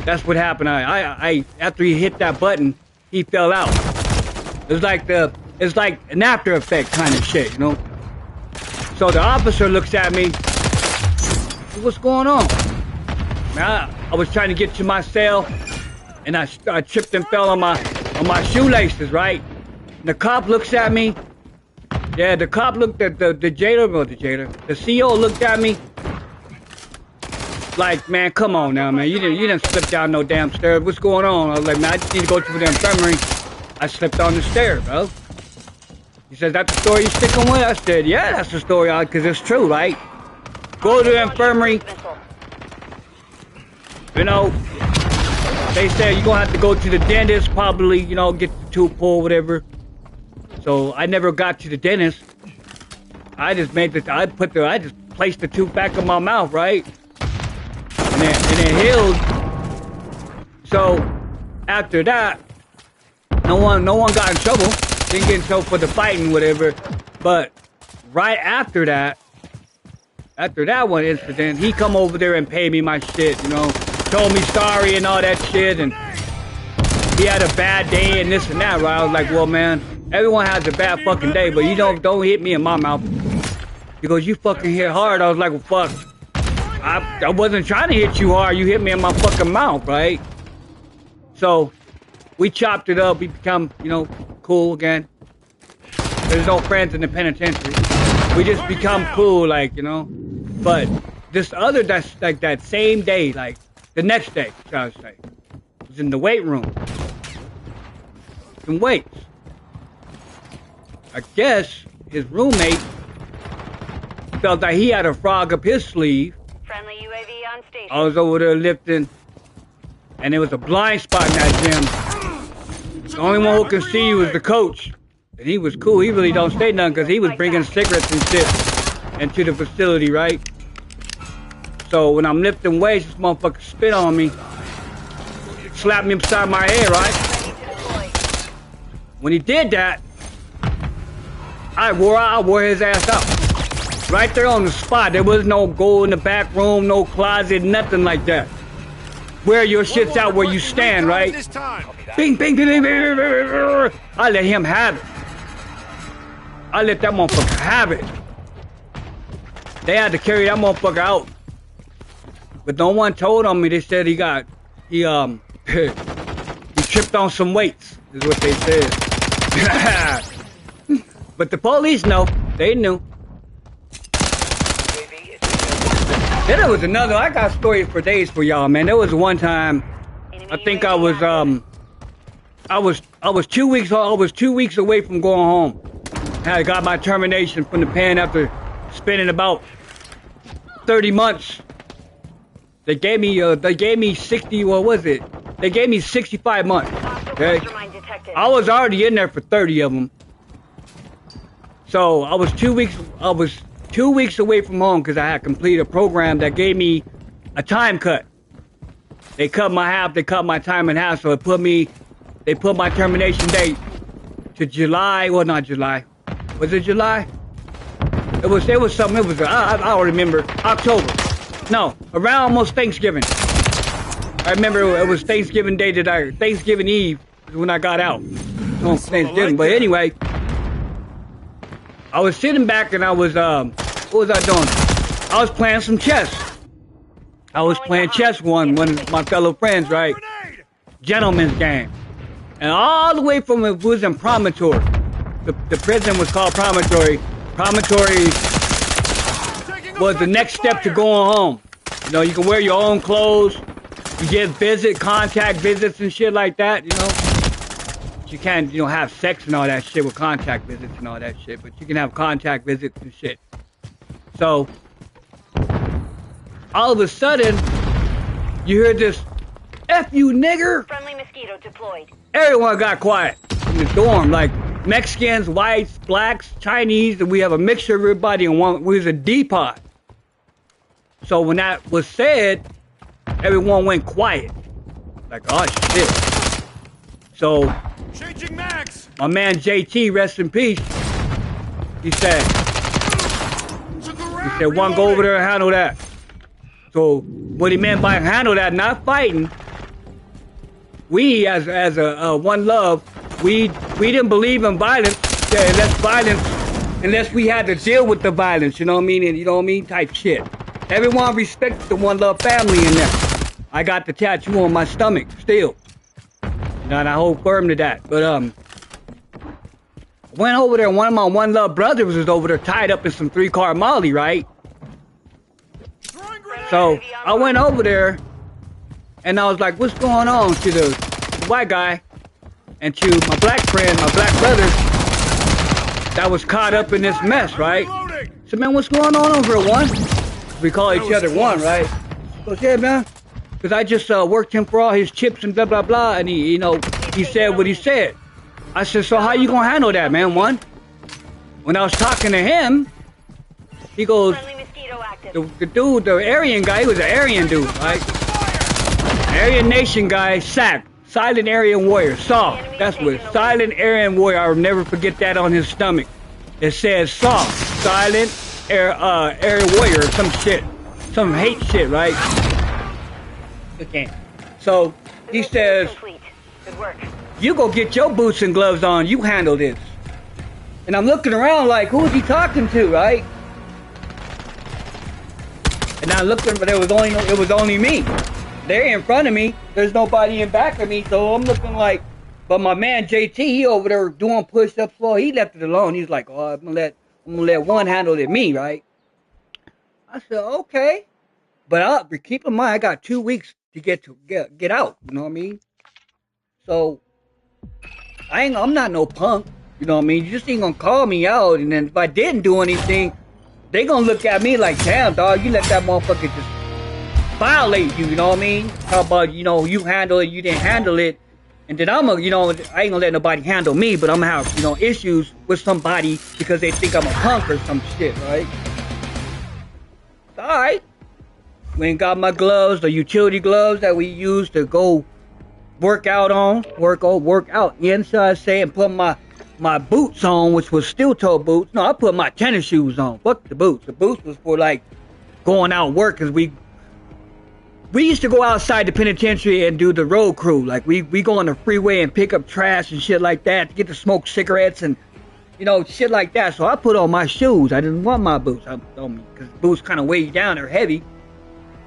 That's what happened. I after he hit that button, he fell out. It's like an after effect kind of shit, you know? So the officer looks at me. What's going on? Man, I was trying to get to my cell, and I tripped and fell on my shoelaces, right? And the cop looks at me. Yeah, the cop looked at the jailer, the CO looked at me. Like, man, come on now, man. You didn't slip down no damn stairs. What's going on? I was like, man, I just need to go to the infirmary. I slipped on the stairs, bro. He says, that's the story you sticking with? I said, yeah, that's the story, because it's true, right? Go to the infirmary. You know, they said you're going to have to go to the dentist, probably, you know, get the tooth pulled, whatever. So I never got to the dentist. I just placed the tooth back in my mouth, right? And it healed. So after that, no one got in trouble. Didn't get in trouble for the fighting, whatever. But right after that one incident, he come over there and paid me my shit, you know, told me sorry and all that shit, and he had a bad day and this and that, right? I was like, well, man, everyone has a bad fucking day, but you don't hit me in my mouth. He goes, you fucking hit hard. I was like, well, fuck. I wasn't trying to hit you hard. You hit me in my fucking mouth, right? So we chopped it up. We become, you know, cool again. There's no friends in the penitentiary. We just become cool, like, you know. But this other, that's like that same day, like the next day, shall I say, was in the weight room. Some weights. I guess his roommate felt like he had a frog up his sleeve. Friendly UAV on station. I was over there lifting, and there was a blind spot in that gym. The only one who can see you was the coach. And he was cool. He really don't say nothing because he was bringing cigarettes and shit into the facility, right? So when I'm lifting weights, this motherfucker spit on me. Slapped me upside my head, right? When he did that, I wore his ass out. Right there on the spot. There was no go in the back room, no closet, nothing like that. Wear your shits out where you stand, right? Bing, bing, bing, bing, bing, bing, bing. I let him have it. I let that motherfucker have it. They had to carry that motherfucker out. But no one told on me. They said he tripped on some weights, is what they said. But the police know. They knew. Then there was another. I got stories for days for y'all, man. There was one time. I think I was 2 weeks. I was 2 weeks away from going home. I got my termination from the pen after spending about 30 months. They gave me 60. What was it? They gave me 65 months. Okay. I was already in there for 30 of them. So I was 2 weeks. I was 2 weeks away from home because I had completed a program that gave me a time cut. They cut my half. They cut my time in half. So it put me. They put my termination date to July. Well, not July. Was it July? It was something. It was. I don't remember. October. No, around almost Thanksgiving. I remember it was Thanksgiving Day Thanksgiving Eve is when I got out on Thanksgiving. But anyway, I was sitting back and I was what was I doing? I was playing some chess. I was playing chess with one of my fellow friends, right? Gentleman's game. And all the way from it was in Promontory. The prison was called Promontory. Promontory was the next step to going home. You know, you can wear your own clothes. You get contact visits and shit like that, you know. But you can't, you know, have sex and all that shit with contact visits and all that shit. But you can have contact visits and shit. So, all of a sudden, you hear this, F you nigger. Friendly mosquito deployed. Everyone got quiet in the dorm, like Mexicans, whites, blacks, Chinese, and we have a mixture of everybody in one. We was a D-pod. So when that was said, everyone went quiet. Like, oh shit. So, Changing mags. my man JT, rest in peace, he said, one, go over there and handle that. So what he meant by handle that, not fighting, we as a one love, we didn't believe in violence, unless we had to deal with the violence, you know what I mean? And you know what I mean? Type shit. Everyone respects the one love family in there. I got the tattoo on my stomach still. You know, and I hold firm to that. But went over there, one of my one love brothers was over there tied up in some 3-car molly, right? So I went over there and I was like, what's going on to the white guy and to my black friend, my black brother that was caught up in this mess, right? So man, what's going on over at one? We call each other one, right? So yeah, man. Because I just worked him for all his chips and blah, blah, blah. And he, you know, he said what he said. I said, so how you gonna handle that, man, one? When I was talking to him, he goes, the dude, the Aryan guy, he was an Aryan dude, right? Aryan Nation guy, SAC, Silent Aryan Warrior, SAW. That's what, Silent Aryan Warrior. I'll never forget that on his stomach. It says SAW, Silent Aryan Warrior, or some shit. Some hate shit, right? Okay. So he says, you go get your boots and gloves on, you handle this. And I'm looking around like, who's he talking to, right? And I looked, but it was only me. They're in front of me. There's nobody in back of me, so I'm looking like. But my man JT, he over there doing push-ups. Well, he left it alone. He's like, oh, I'm gonna let one handle it me, right? I said, okay. But keep in mind, I got 2 weeks to get out. You know what I mean? So I'm not no punk. You know what I mean? You just ain't gonna call me out, and then if I didn't do anything, they gonna look at me like, damn, dog, you let that motherfucker just violate you. You know what I mean? How about, you know, you handle it, you didn't handle it, and then I ain't gonna let nobody handle me, but I'm gonna have, you know, issues with somebody because they think I'm a punk or some shit, right? All right. We ain't got my gloves, the utility gloves that we use to go work out in, so I say, and put my boots on, which was steel-toe boots. No, I put my tennis shoes on. Fuck the boots. The boots was for, like, going out work, because we used to go outside the penitentiary and do the road crew. Like, we go on the freeway and pick up trash and shit like that to get to smoke cigarettes and, you know, shit like that. So I put on my shoes. I didn't want my boots because boots kind of weigh you down. They're heavy.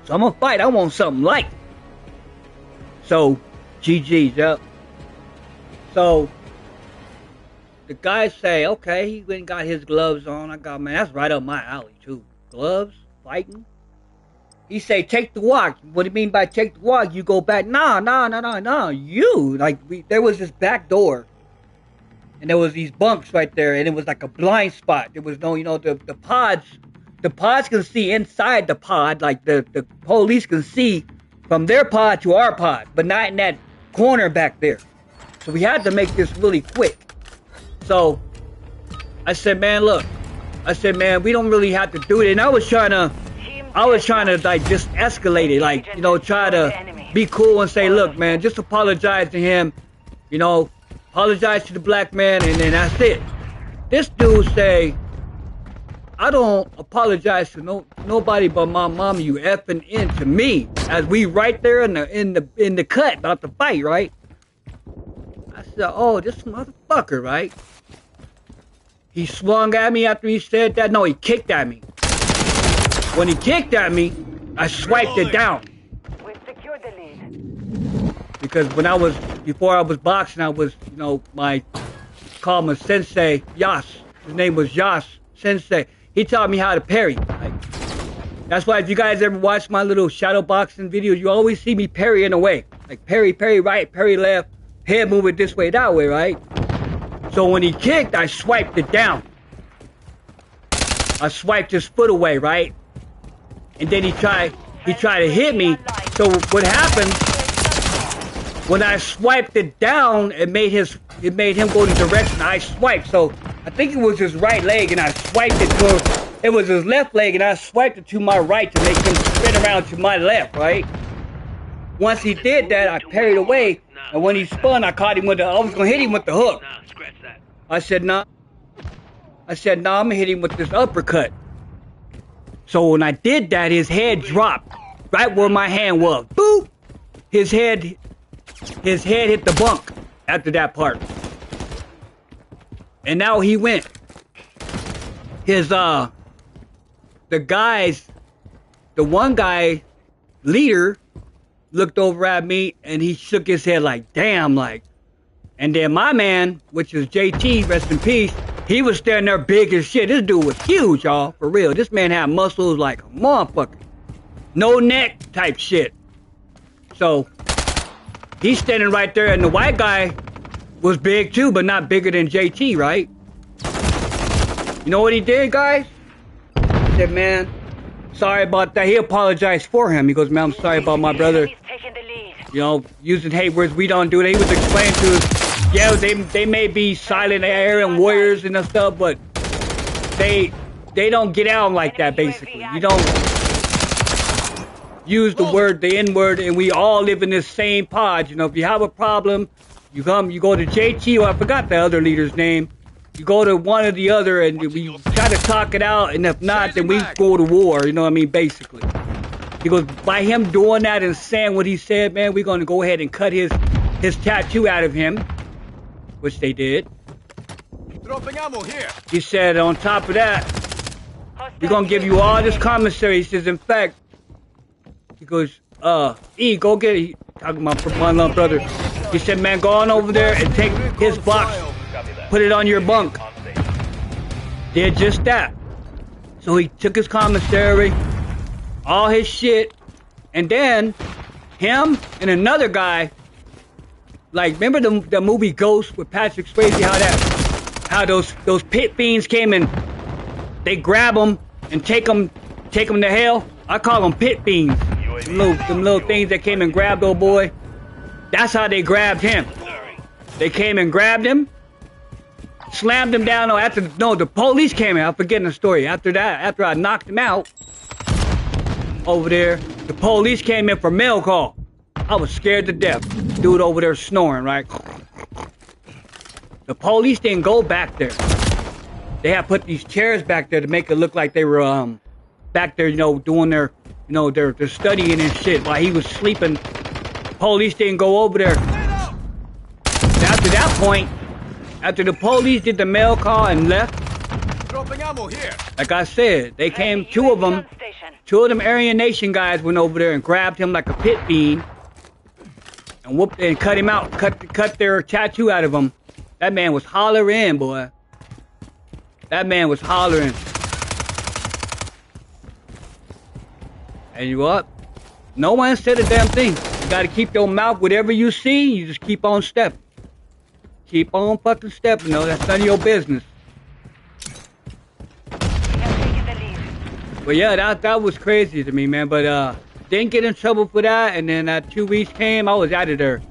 So I'm gonna fight. I want something light. So, GG's, yep. So, the guys say, okay, he went and got his gloves on. I got, man, that's right up my alley, too. Gloves, fighting. He say, take the walk. What do you mean by take the walk? You go back. Nah. You. Like, there was this back door. And there was these bunks right there. And it was like a blind spot. There was no, you know, the pods. The pods can see inside the pod. Like, the police can see from their pod to our pod. But not in that corner back there. So we had to make this really quick. So I said, man, look. I said, man, we don't really have to do it. And I was trying to like just escalate it, like, you know, try to be cool and say, look, man, just apologize to him, you know, apologize to the black man, and then that's it. This dude say, I don't apologize to nobody but my mama, you effing into me, as we right there in the cut about to fight, right? I said, oh, this motherfucker, right? He swung at me after he said that. No, he kicked at me. When he kicked at me, I swiped it down. We've secured the lead. Because before I was boxing, I was, you know, call him a sensei, Yas. His name was Yas Sensei. He taught me how to parry. Like, that's why if you guys ever watch my little shadow boxing videos, you always see me parrying away. Like parry right, parry left, head moving this way, that way, right? So when he kicked, I swiped it down. I swiped his foot away, right? And then he tried to hit me. So what happened, when I swiped it down, it made him go the direction I swiped. So I think it was his right leg, and I swiped it to, it was his left leg, and I swiped it to my right to make him spin around to my left, right? Once he did that, I parried away, and when he spun, I caught him with I was gonna hit him with the hook. I said, nah. I'm gonna hit him with this uppercut. So when I did that, his head dropped right where my hand was. Boop! His head hit the bunk after that part. And now he went. The one guy, leader, looked over at me and he shook his head like, damn, like. And then my man, which is JT, rest in peace, he was standing there big as shit. This dude was huge, y'all, for real. This man had muscles like a motherfucker. No neck type shit. So, he's standing right there, and the white guy was big too, but not bigger than JT, right? You know what he did, guys? He said, man, sorry about that. He apologized for him. He goes, man, I'm sorry about my brother. You know, using hate words, we don't do that. He was explaining to us, yeah, they may be silent Aryan warriors and stuff, but they don't get out like that, basically. You don't use the N-word, and we all live in this same pod. You know, if you have a problem, you go to JT, or I forgot the other leader's name. You go to one or the other, and we try to talk it out, and if not, then we go to war, you know what I mean, basically. He goes, by him doing that and saying what he said, man, we're going to go ahead and cut his tattoo out of him, which they did. Dropping ammo here. He said, on top of that, we're going to give you all this commissary. He says, in fact, he goes, E, go get it. Talking about my little brother. He said, man, go on over there and take his box, put it on your bunk. Did just that. So he took his commissary, all his shit, and then him and another guy, like, remember the movie Ghost with Patrick Swayze, how those pit fiends came and they grab him and take him to hell? I call them pit fiends. Them little things that came and grabbed old boy. That's how they grabbed him. They came and grabbed him, slammed him down. The police came in. I'm forgetting the story. After I knocked him out over there, the police came in for mail call. I was scared to death. Dude over there snoring, right? The police didn't go back there. They had put these chairs back there to make it look like they were back there, you know, doing their, you know, they're studying and shit while he was sleeping. Police didn't go over there. After that point, after the police did the mail call and left, Dropping ammo here. Like I said, they came, two of them Aryan Nation guys went over there and grabbed him like a pit fiend and whooped and cut him out, cut their tattoo out of him. That man was hollering, boy. That man was hollering. And you up? No one said a damn thing. You gotta keep your mouth, whatever you see, you just keep on stepping. Keep on fucking stepping, though. That's none of your business. But yeah, that was crazy to me, man. But didn't get in trouble for that, and then 2 weeks came, I was out of there.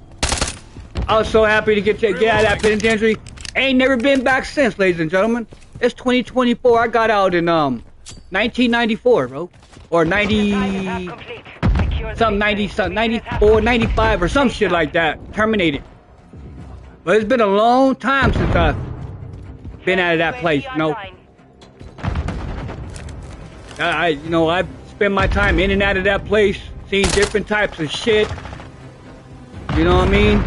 I was so happy to get out of that penitentiary. Ain't never been back since, ladies and gentlemen. It's 2024. I got out in 1994, bro, or 90 something, 90 something, 94, 95 or some shit like that. Terminated. But it's been a long time since I've been out of that place. You know, I've spent my time in and out of that place, seen different types of shit. You know what I mean?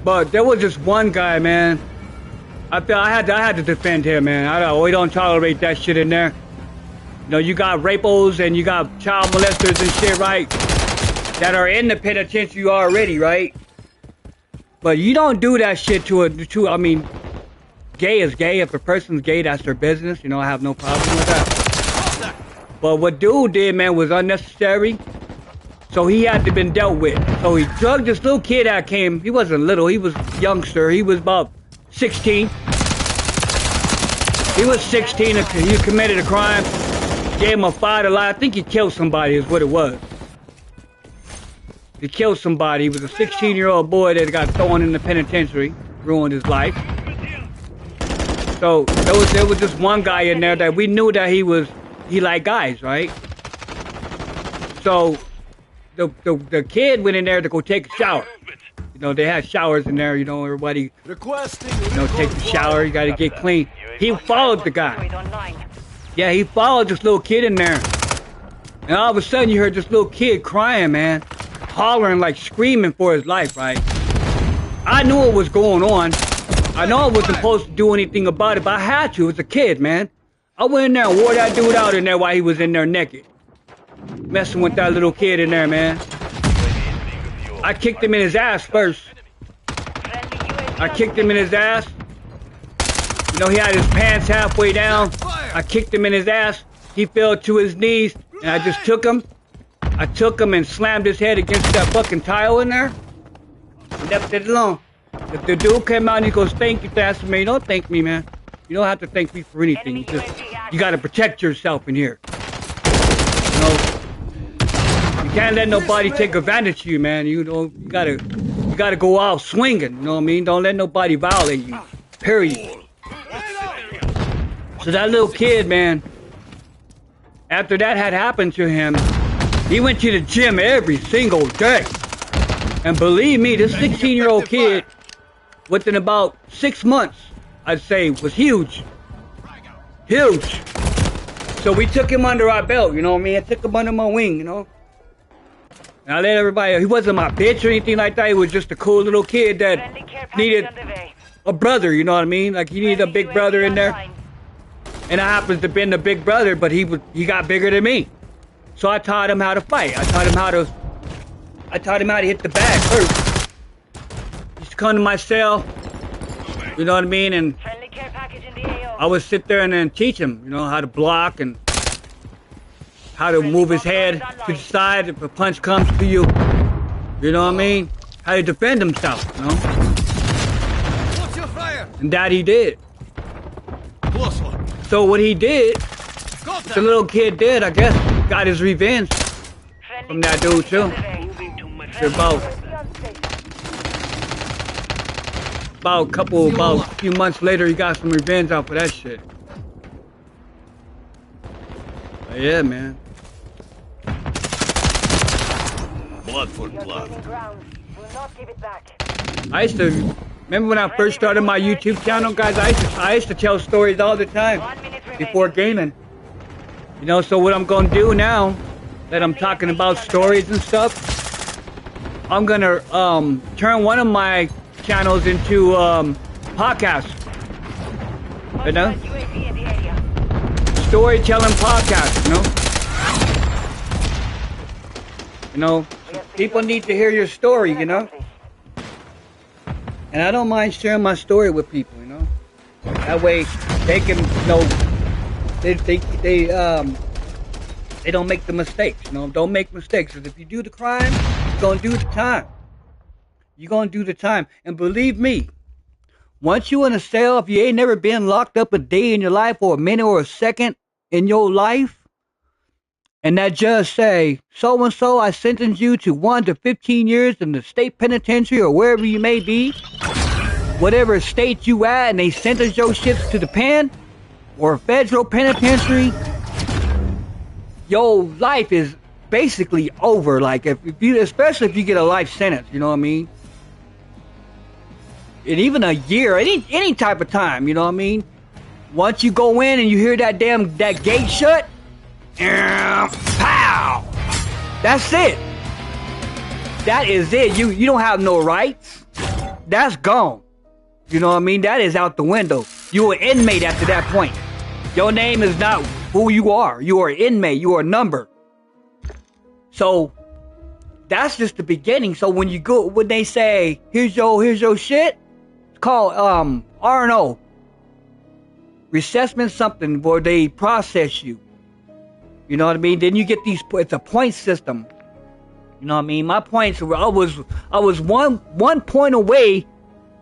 But there was just one guy, man. I felt I had to defend him, man. We don't tolerate that shit in there. You know, you got rapos and you got child molesters and shit, right? That are in the penitentiary already, right? But you don't do that shit I mean, gay is gay. If a person's gay, that's their business. You know, I have no problem with that. But what dude did, man, was unnecessary. So he had to been dealt with. So he drugged this little kid that came. He wasn't little. He was a youngster. He was about 16. He was 16. He committed a crime. Gave him a fight a lot. I think he killed somebody is what it was. He killed somebody. He was a 16-year-old boy that got thrown in the penitentiary. Ruined his life. So there was just one guy in there that we knew that he liked guys, right? So the kid went in there to go take a shower. You know, they had showers in there, you know, everybody, you know, take a shower, you gotta get clean. He followed the guy. Yeah, he followed this little kid in there. And all of a sudden you heard this little kid crying, man. Hollering, like screaming for his life, right? I knew what was going on. I know I wasn't supposed to do anything about it, but I had to. It was a kid, man. I went in there and wore that dude out in there while he was in there naked. Messing with that little kid in there, man. I kicked him in his ass first. I kicked him in his ass. You know, he had his pants halfway down. I kicked him in his ass. He fell to his knees, and I just took him. I took him and slammed his head against that fucking tile in there. And left it alone. If the dude came out and he goes, thank you, that's me. Don't thank me, man. You don't have to thank me for anything. You gotta protect yourself in here. You know, you can't let nobody take advantage of you, man. You know, you gotta go out swinging. You know what I mean? Don't let nobody violate you. Period. So that little kid, man, after that had happened to him, he went to the gym every single day. And believe me, this 16-year-old kid, within about 6 months, I'd say, was huge. Huge. So we took him under our belt, you know what I mean? I took him under my wing, you know? And I let everybody, he wasn't my bitch or anything like that. He was just a cool little kid that needed a brother, you know what I mean? Like, he needed a big brother in there. And I happened to be the big brother, but he got bigger than me. So I taught him how to fight. I taught him how to hit the bag first. He used to come to my cell, you know what I mean? And I would sit there and then teach him, you know, how to block and how to move his head to the side if a punch comes to you. You know what I mean? How to defend himself, you know? What's your fire? And that he did. Close one. So what he did, the little kid did, I guess, got his revenge from that dude too. About a few months later, he got some revenge off of that shit. But yeah, man. Blood for blood. I used to remember when I first started my YouTube channel, guys. I used to tell stories all the time before gaming. You know, so what I'm gonna do now that I'm talking about stories and stuff, I'm gonna turn one of my channels into podcast. You know, storytelling podcast. You know, people need to hear your story. You know, and I don't mind sharing my story with people. You know, that way they can, you know, they don't make the mistakes. You know, don't make mistakes. Because if you do the crime, you're gonna do the time. You're gonna do the time. And believe me, once you in a cell, if you ain't never been locked up a day in your life or a minute or a second in your life, and that judge say, so and so, I sentence you to 1 to 15 years in the state penitentiary or wherever you may be, whatever state you at and they sentence your shits to the pen or federal penitentiary, your life is basically over. Like if you, especially if you get a life sentence, you know what I mean? And even a year, any type of time, you know what I mean? Once you go in and you hear that gate shut, pow! That's it. That is it. You don't have no rights. That's gone. You know what I mean? That is out the window. You're an inmate after that point. Your name is not who you are. You are an inmate. You are a number. So that's just the beginning. So when they say, here's your shit, it's called R&O. Reassessment something where they process you. You know what I mean? Then you get it's a point system. You know what I mean? My points were, I was one point away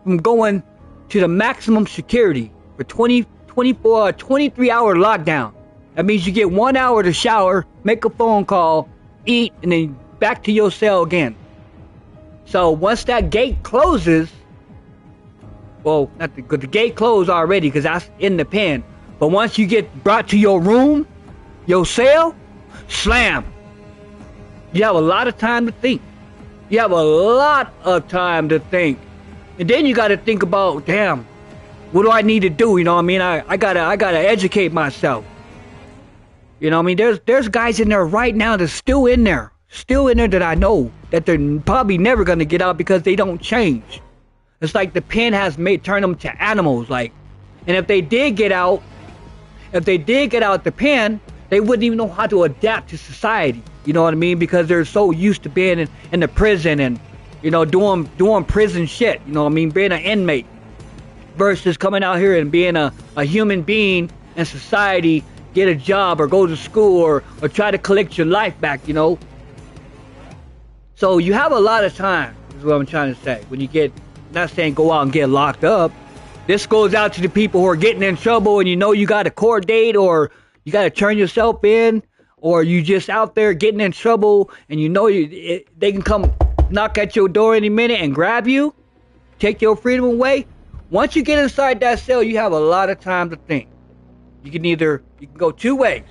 from going to the maximum security for 23-hour lockdown. That means you get 1 hour to shower, make a phone call, eat, and then back to your cell again. So once that gate closes, well, the gate closed already because that's in the pen. But once you get brought to your room, your cell, slam. You have a lot of time to think. You have a lot of time to think. And then you got to think about, damn, what do I need to do? You know what I mean? I gotta educate myself. You know what I mean? There's guys in there right now that's still in there that I know that they're probably never gonna get out because they don't change. It's like the pen has turned them to animals. Like, and if they did get out the pen, they wouldn't even know how to adapt to society. You know what I mean? Because they're so used to being in the prison and, you know, doing prison shit. You know what I mean? Being an inmate versus coming out here and being a human being in society, get a job or go to school or try to collect your life back, you know? So you have a lot of time, is what I'm trying to say. When you get, not saying go out and get locked up. This goes out to the people who are getting in trouble and you know you got a court date or you got to turn yourself in, or you just out there getting in trouble and you know they can come knock at your door any minute and grab you, take your freedom away. Once you get inside that cell, you have a lot of time to think. You can go two ways.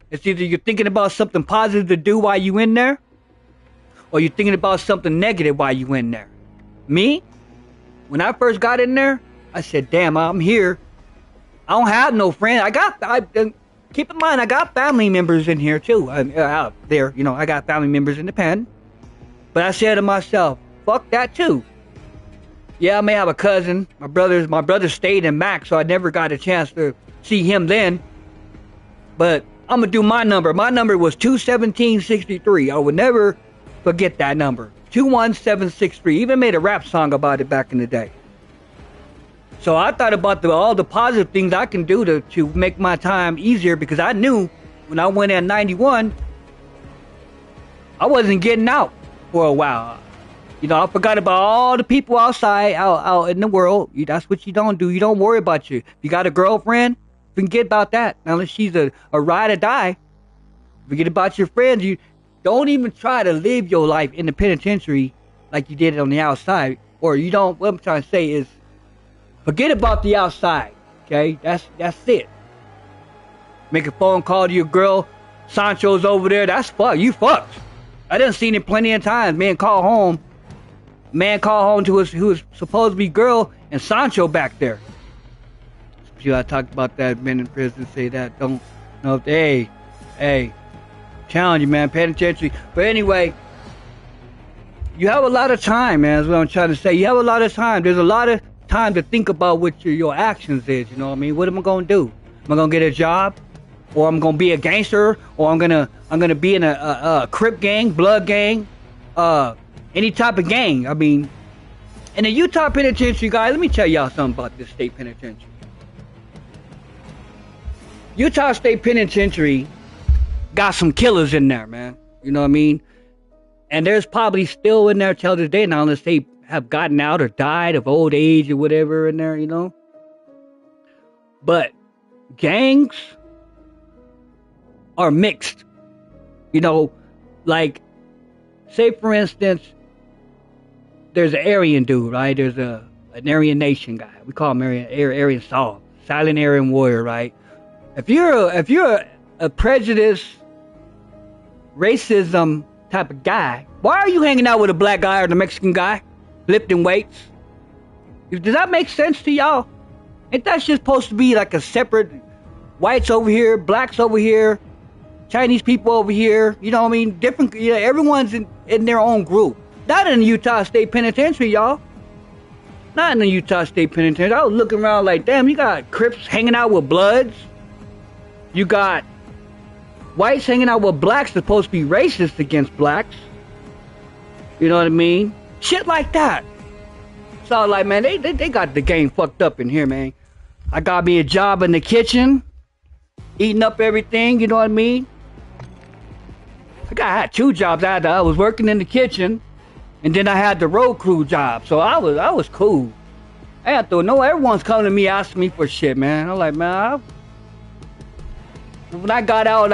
It's either you're thinking about something positive to do while you in there, or you're thinking about something negative while you in there. Me, when I first got in there, I said, damn, I'm here. I don't have no friends. Keep in mind, I got family members in here too. Out there, you know, I got family members in the pen. But I said to myself, fuck that too. Yeah, I may have a cousin. My brother stayed in Mac, so I never got a chance to see him then. But I'm gonna do my number. My number was 21763. I would never forget that number. 21763. Even made a rap song about it back in the day. So I thought about all the positive things I can do to make my time easier, because I knew when I went at 91, I wasn't getting out for a while. You know, I forgot about all the people outside, out in the world. That's what you don't do. You don't worry about you. If you got a girlfriend, forget about that. Unless she's a ride or die. Forget about your friends. You don't even try to live your life in the penitentiary like you did it on the outside. Or you don't, what I'm trying to say is, forget about the outside, okay? That's it. Make a phone call to your girl. Sancho's over there. That's fuck. You fucked. I done seen it plenty of times. Man call home to who was supposed to be girl, and Sancho back there. You gotta talk about that. Men in prison say that. Don't know if hey, challenge you, man. Penitentiary. But anyway, you have a lot of time, man. Is what I'm trying to say. You have a lot of time. There's a lot of time to think about what your actions is. You know what I mean? What am I gonna do? Am I gonna get a job, or I'm gonna be a gangster, or I'm gonna be in a Crip gang, Blood gang, any type of gang. I mean, in the Utah penitentiary, guys, let me tell y'all something about this state penitentiary. Utah State Penitentiary got some killers in there, man. You know what I mean? And there's probably still in there till this day now, unless they have gotten out or died of old age or whatever in there, you know? But gangs are mixed. You know, like, say for instance, there's an Aryan dude, right? There's a an Aryan Nation guy. We call him Aryan Saul, silent Aryan warrior, right? If you're a prejudice, racism type of guy, why are you hanging out with a black guy or the Mexican guy, lifting weights? Does that make sense to y'all? Ain't that just supposed to be like a separate, whites over here, blacks over here, Chinese people over here? You know what I mean? Different. You know, everyone's in their own group. Not in the Utah State Penitentiary, y'all. Not in the Utah State Penitentiary. I was looking around like, damn, you got Crips hanging out with Bloods. You got whites hanging out with blacks that's supposed to be racist against blacks. You know what I mean? Shit like that. So I was like, man, they got the game fucked up in here, man. I got me a job in the kitchen, eating up everything, you know what I mean? I had 2 jobs. I was working in the kitchen, and then I had the road crew job. So I was cool. I had to know everyone's coming to me asking me for shit, man. I'm like, man, when I got out,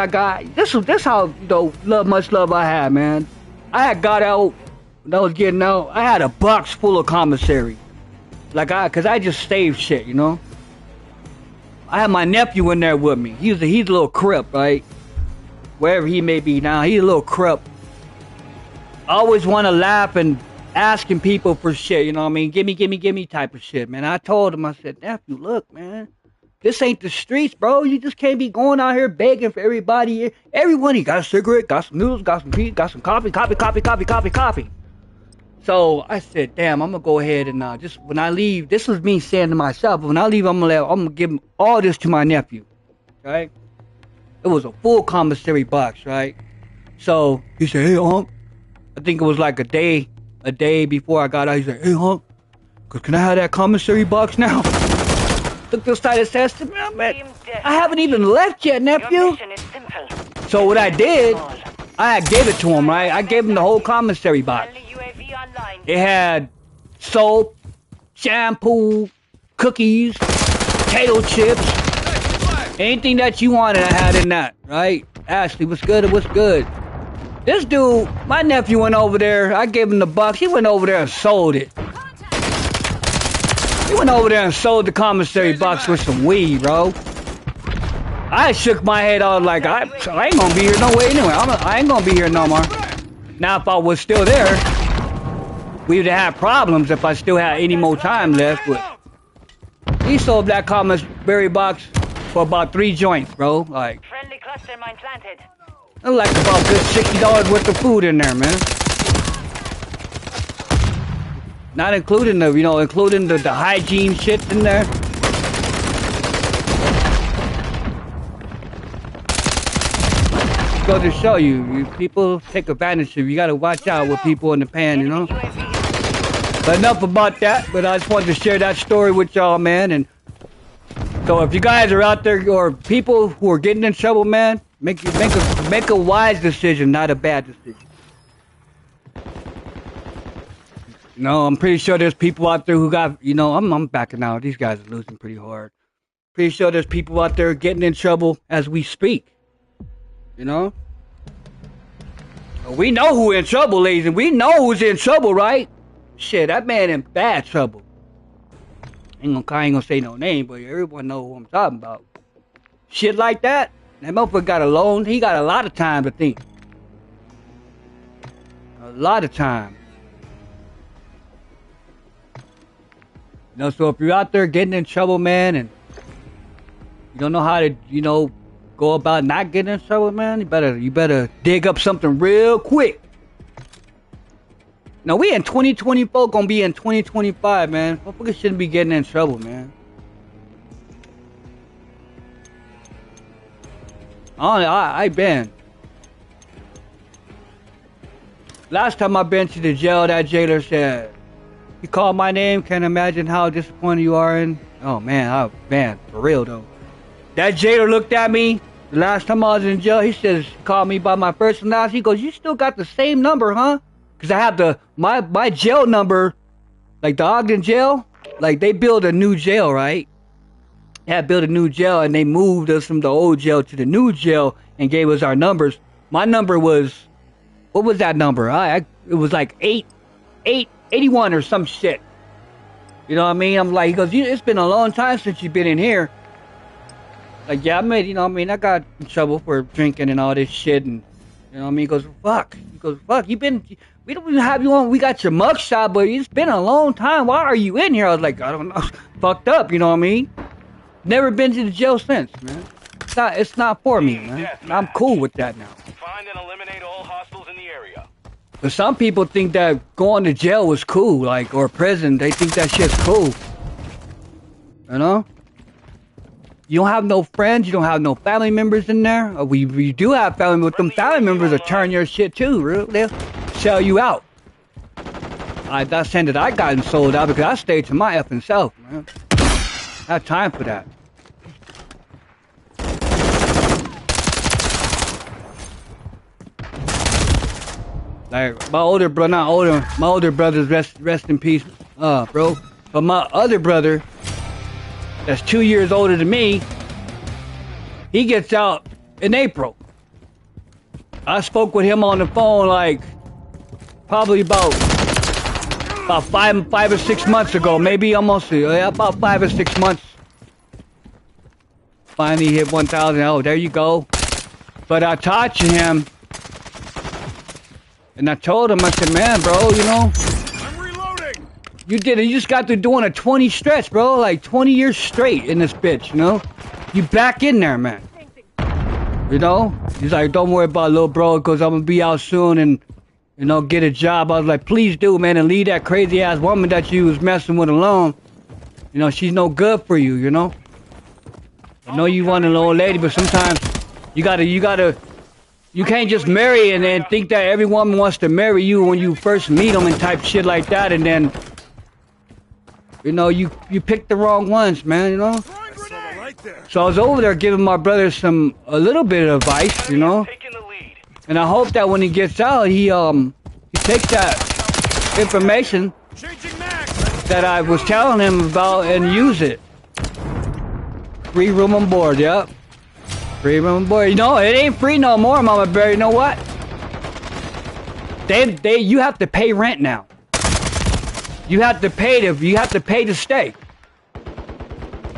this how, you know, much love I had, man. I had got out, when I was getting out, I had a box full of commissary. Cause I just saved shit, you know? I had my nephew in there with me. He's a little crip, right? Wherever he may be now, he's a little crip. I always want to laugh and asking people for shit, you know what I mean? Gimme type of shit, man. I told him, I said, nephew, look, man. This ain't the streets, bro. You just can't be going out here begging for everybody. Everyone, he got a cigarette, got some noodles, got some tea, got some coffee. So I said, damn, I'm gonna go ahead and just when I leave, this was me saying to myself, when I leave, I'm gonna give him all this to my nephew, right? It was a full commissary box, right? So he said, hey, I think it was like a day before I got out. He said, hey, can I have that commissary box now? Took this side and says to me, man, I haven't even left yet, nephew. So what I did, I gave it to him, right? I gave him the whole commissary box. It had soap, shampoo, cookies, potato chips, anything that you wanted, I had in that, right? Ashley, what's good? What's good? This dude, my nephew went over there. I gave him the box. He went over there and sold it. He went over there and sold the commissary box with some weed, bro. I shook my head out like, I ain't gonna be here no way anyway. I ain't gonna be here no more. Now, if I was still there, we would have had problems if I still had any more time left. But he sold that commissary box for about 3 joints, bro. Like, Friendly cluster mine planted. I like about good $60 worth of food in there, man. Not including the, including the hygiene shit in there. Go to show you, people take advantage of you. You gotta watch out with people in the pan, you know. But enough about that. But I just wanted to share that story with y'all, man. And so if you guys are out there or people who are getting in trouble, man, make a wise decision, not a bad decision. No, I'm pretty sure there's people out there who got, I'm backing out. These guys are losing pretty hard. Pretty sure there's people out there getting in trouble as we speak. You know? We know who's in trouble, ladies, and we know who's in trouble, right? Shit, that man in bad trouble. I ain't gonna say no name, but everyone know who I'm talking about. Shit like that. That motherfucker got a loan. He got a lot of time to think. A lot of time. So if you're out there getting in trouble, man, and you don't know how to, go about not getting in trouble, man, you better dig up something real quick. Now we in 2024, gonna be in 2025, man. Motherfuckers shouldn't be getting in trouble, man. I been. Last time I been to the jail, that jailer said, "You called my name, can't imagine how disappointed you are in." Oh man, for real though. That jailer looked at me the last time I was in jail. He says, called me by my first and last. He goes, "You still got the same number, huh?" Because I have my jail number, like the Ogden jail, like they built a new jail, right? They had built a new jail and they moved us from the old jail to the new jail and gave us our numbers. My number was, what was that number? It was like 81 or some shit. You know what I mean? I'm like, he goes, it's been a long time since you've been in here. Like, yeah, I made, you know what I mean? I got in trouble for drinking and all this shit. And, you know what I mean? He goes, fuck. He goes, fuck, we don't even have you on. We got your mugshot, but it's been a long time. Why are you in here? I was like, I don't know. Fucked up, you know what I mean? Never been to the jail since, man. It's not for me, man. I'm cool with that now. Find and eliminate all hostiles in the area. But some people think that going to jail was cool, like, or prison. They think that shit's cool. You know? You don't have no friends. You don't have no family members in there. We do have family members. Them family members will turn your shit too, really. They'll sell you out. I'm not saying that I gotten sold out because I stayed to my effing self, man. I have time for that. Like my older brother, not older, my older brother's rest in peace, bro. But my other brother, that's 2 years older than me, he gets out in April. I spoke with him on the phone like probably about 5 or 6 months ago, maybe almost about 5 or 6 months. Finally hit 1,000. Oh, there you go. But I talked to him. And I told him, I said, man, bro, you know, I'm reloading. you just got through doing a 20 stretch, bro, like 20 years straight in this bitch, you know? You back in there, man. You know? He's like, don't worry about it, little bro, because I'm going to be out soon and, you know, get a job. I was like, please do, man, and leave that crazy-ass woman that you was messing with alone. You know, she's no good for you, you know? I know you want an old lady, but sometimes you can't just marry and then think that every woman wants to marry you when you first meet them and type shit like that, and then, you know, you pick the wrong ones, man, you know? So I was over there giving my brother a little bit of advice, you know? And I hope that when he gets out, he takes that information that I was telling him about and use it. Free room and board, yep. Free room and board. You know, it ain't free no more, Mama Bear. You know what? You have to pay rent now. You have to pay to stay.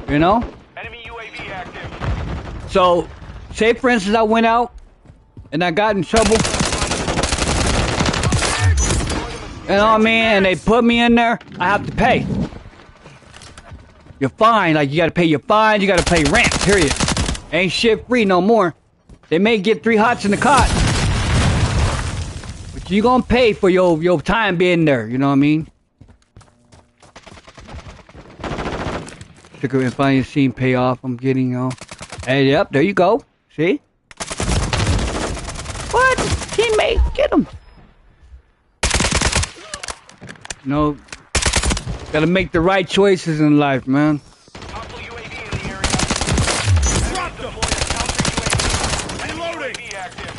You know? Enemy UAV active. So, say for instance I went out and I got in trouble. You know what I mean? And they put me in there, I have to pay. You're fine, like you gotta pay your fines, you gotta pay rent, period. Ain't shit free no more. They may get 3 hots in the cot, but you gonna pay for your time being there, you know what I mean? Took her and finally seen payoff I'm getting, Hey, yep, there you go. See? What? Teammate, get him. You know, gotta make the right choices in life, man. Hostile UAV in the area. Drop them. Enemy UAV active.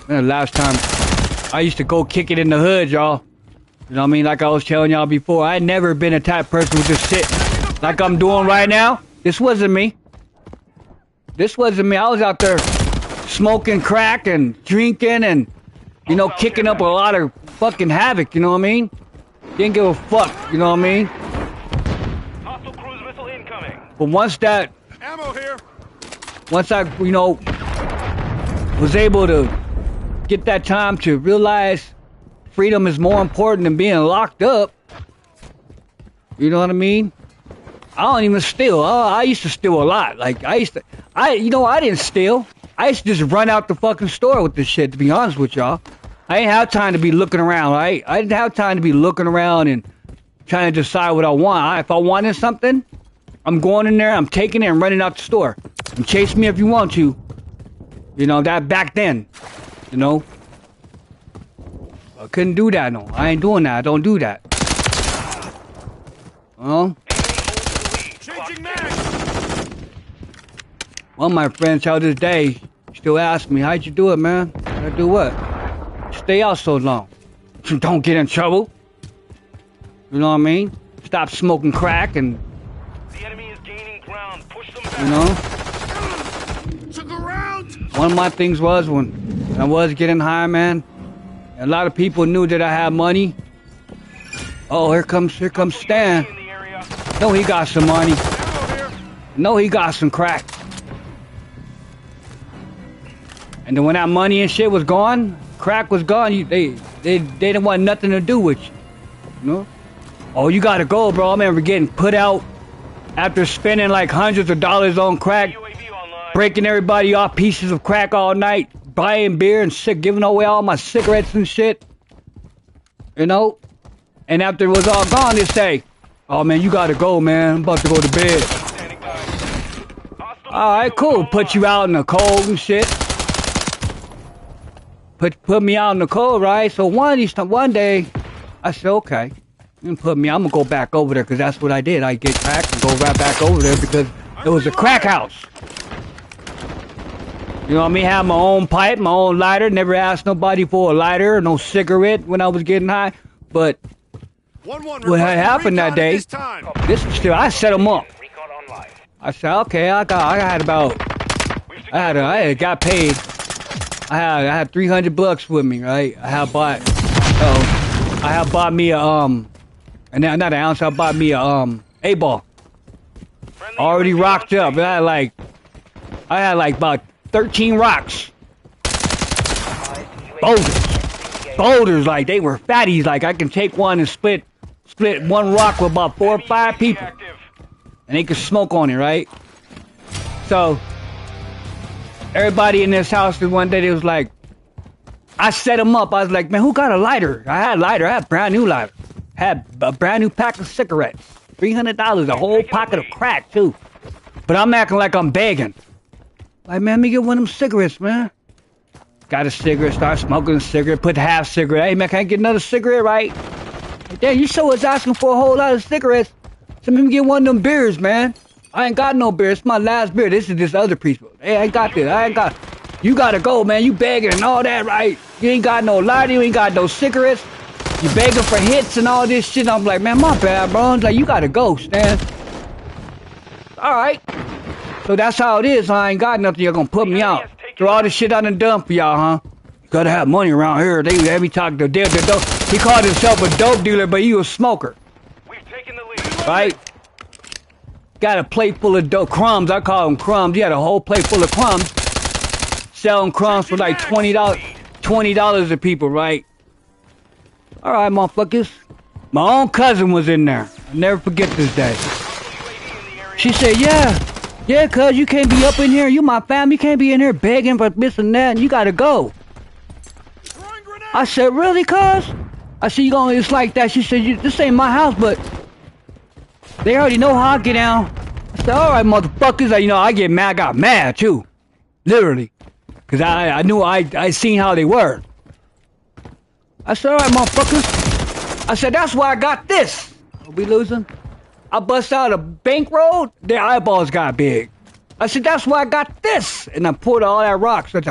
Man, last time I used to go kick it in the hood, y'all. You know what I mean? Like I was telling y'all before, I never been a type of person who just sit like I'm doing right now. This wasn't me. This wasn't me. I was out there smoking crack and drinking and, you know, kicking up a lot of fucking havoc, you know what I mean? Didn't give a fuck, you know what I mean? Hostile cruise missile incoming. But once I, you know, was able to get that time to realize freedom is more important than being locked up, you know what I mean? I don't even steal. I used to steal a lot. Like, you know, I didn't steal. I used to just run out the fucking store with this shit, to be honest with y'all. I ain't have time to be looking around, right? I didn't have time to be looking around and trying to decide what I want. If I wanted something, I'm going in there, I'm taking it and running out the store. And chase me if you want to. You know, that back then, you know. I couldn't do that, no. I ain't doing that. I don't do that. Changing mag. One of my friends out this day still asks me, how'd you do it, man? I do what? Stay out so long. Don't get in trouble. You know what I mean? Stop smoking crack and, The enemy is gaining ground. Push them back. you know? Took a round. One of my things was when I was getting high, man, a lot of people knew that I had money. Oh, here comes Stan. In the area. No, he got some money. Ammo here. No, he got some crack. And then when that money and shit was gone, crack was gone. They didn't want nothing to do with you. You know? Oh, you gotta go, bro. I remember getting put out after spending like hundreds of dollars on crack, UAV online. breaking everybody off pieces of crack all night, buying beer and shit, giving away all my cigarettes and shit. You know? And after it was all gone, they say, oh man, you gotta go, man. I'm about to go to bed. Standing by. Hostile Alright, cool. Put you out in the cold and shit. Put me out in the cold, right? So one day, I said, okay. You put me, I'm gonna go back over there because that's what I did. I get crack and go right back over there because it was a crack house. You know what I mean? Have my own pipe, my own lighter. Never asked nobody for a lighter or no cigarette when I was getting high. But 1-1 what had happened that recon at day? this time. This is still, I set them up. Recon online. I said, okay, I got paid. I had 300 bucks with me, right? I had bought me a and not an ounce. I bought me a ball. Friendly Already UAV rocked on up. station. I had like about 13 rocks. Boulders, like they were fatties. Like I can take one and split one rock with about 4 or 5 people, Active. and they could smoke on it, right? So everybody in this house, one day, they was like, I set them up. I was like, man, who got a lighter? I had a lighter. I had a brand new lighter. Had a brand new pack of cigarettes. $300, a whole pocket of crack, too. But I'm acting like I'm begging. Like, man, let me get one of them cigarettes, man. Got a cigarette, start smoking a cigarette, put half cigarette. Hey, man, can I get another cigarette, right? Like, damn, you sure was asking for a whole lot of cigarettes. So let me get one of them beers, man. I ain't got no beer. It's my last beer. This is this other people. Hey, I ain't got this. I ain't got... You gotta go, man. You begging and all that, right? You ain't got no lighter. You ain't got no cigarettes. You begging for hits and all this shit. I'm like, man, my bad, bro. It's like, you gotta go, Stan. All right. So that's how it is. I ain't got nothing. You're gonna put me out. Throw all this shit I done done for y'all, huh? You gotta have money around here. They let me talk to the dope. He called himself a dope dealer, but he was a smoker, We've taken the lead. right? Got a plate full of dope crumbs. I call them crumbs. He had a whole plate full of crumbs. Selling crumbs for like $20 a people, right? All right, motherfuckers. My own cousin was in there. I'll never forget this day. She said, yeah, cuz you can't be up in here. You my family. You can't be in here begging for this and that, and you gotta go. I said, really, cuz? I said, you gonna, it's like that. She said, this ain't my house, but they already know how I get down. I said, all right, motherfuckers. I get mad. I got mad, too. Literally. Because I knew I seen how they were. I said, all right, motherfuckers. I said, that's why I got this. Are we losing? I bust out a bankroll. Their eyeballs got big. I said, that's why I got this. And I poured all that rock. So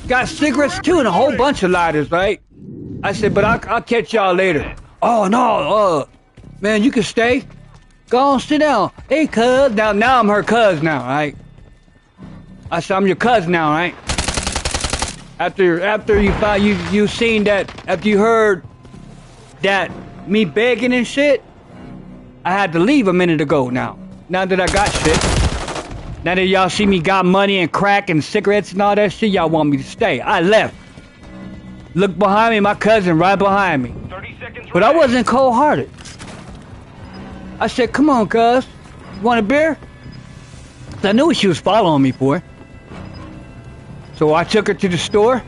got cigarettes, too, and a whole bunch of lighters, right? I said, but I'll catch y'all later. Oh, no, man, you can stay. Go on, sit down. Hey, cuz. Now I'm her cuz now, right? I said, I'm your cuz now, right? After you seen that, after you heard that me begging and shit, I had to leave a minute ago now. Now that I got shit. Now that y'all see me got money and crack and cigarettes and all that shit, y'all want me to stay. I left. Look behind me, my cousin right behind me. 30 seconds But I wasn't cold-hearted. I said, come on, cuz. You want a beer? I knew what she was following me for. So I took her to the store,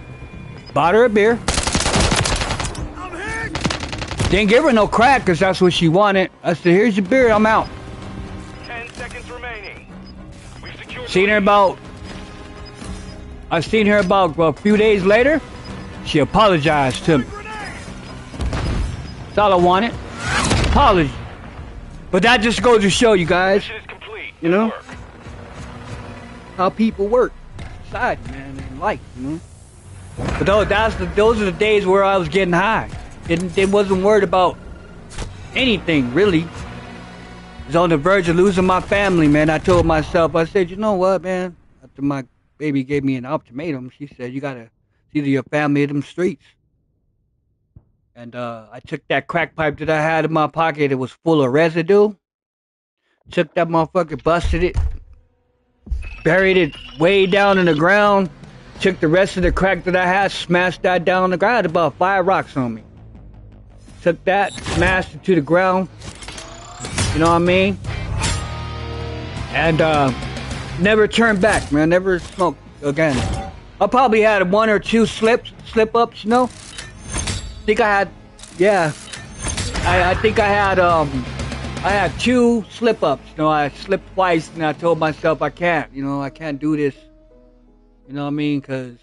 bought her a beer. Didn't give her no crack because that's what she wanted. I said, here's your beer, I'm out. 10 seconds remaining. We've secured I seen her about a few days later. She apologized to me. That's all I wanted. Apology. But that just goes to show you guys, Mission is complete. you know, Good work. how people work. Society, man, in life, you know. But those are the days where I was getting high. It wasn't worried about anything, really. I was on the verge of losing my family, man. I told myself, I said, you know what, man? After my baby gave me an ultimatum, she said, you gotta, it's either your family or them streets. And I took that crack pipe that I had in my pocket. It was full of residue. Took that motherfucker, busted it, buried it way down in the ground. Took the rest of the crack that I had, smashed that down on the ground. I had about 5 rocks on me. Took that, smashed it to the ground. You know what I mean? And never turned back, man. Never smoked again. I probably had 1 or 2 slip-ups, you know? I think I had, yeah. I think I had 2 slip-ups. You know, I slipped twice, and I told myself I can't do this. You know what I mean? Because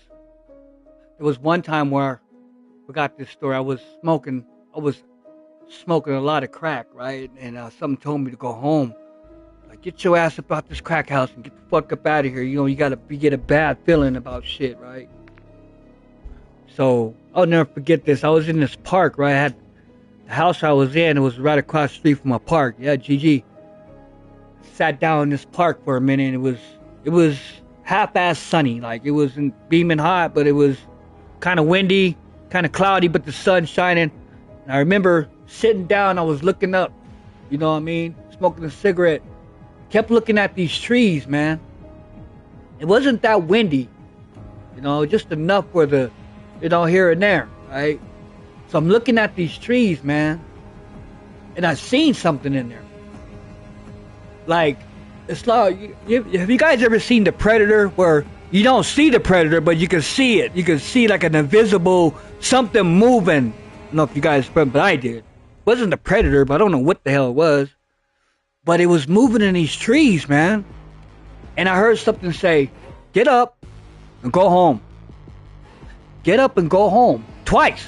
there was one time where, I forgot this story, I was smoking a lot of crack, right? And something told me to go home. Like, get your ass up out this crack house and get the fuck up out of here. You know, you get a bad feeling about shit, right? So, I'll never forget this. I was in this park, right? I had the house I was in, it was right across the street from a park. Yeah, GG. Sat down in this park for a minute, and it was half-ass sunny. Like, it wasn't beaming hot, but it was kind of windy, kind of cloudy, but the sun shining. And I remember sitting down, I was looking up, you know what I mean? Smoking a cigarette. Kept looking at these trees, man. It wasn't that windy, you know, just enough for the, you know, here and there, right? So I'm looking at these trees, man, and I seen something in there. Like, it's like, have you guys ever seen The Predator, where you don't see the predator, but you can see it? You can see like an invisible something moving. I don't know if you guys remember, but I did. It wasn't the predator, but I don't know what the hell it was. But it was moving in these trees, man. And I heard something say, get up and go home. Get up and go home. Twice.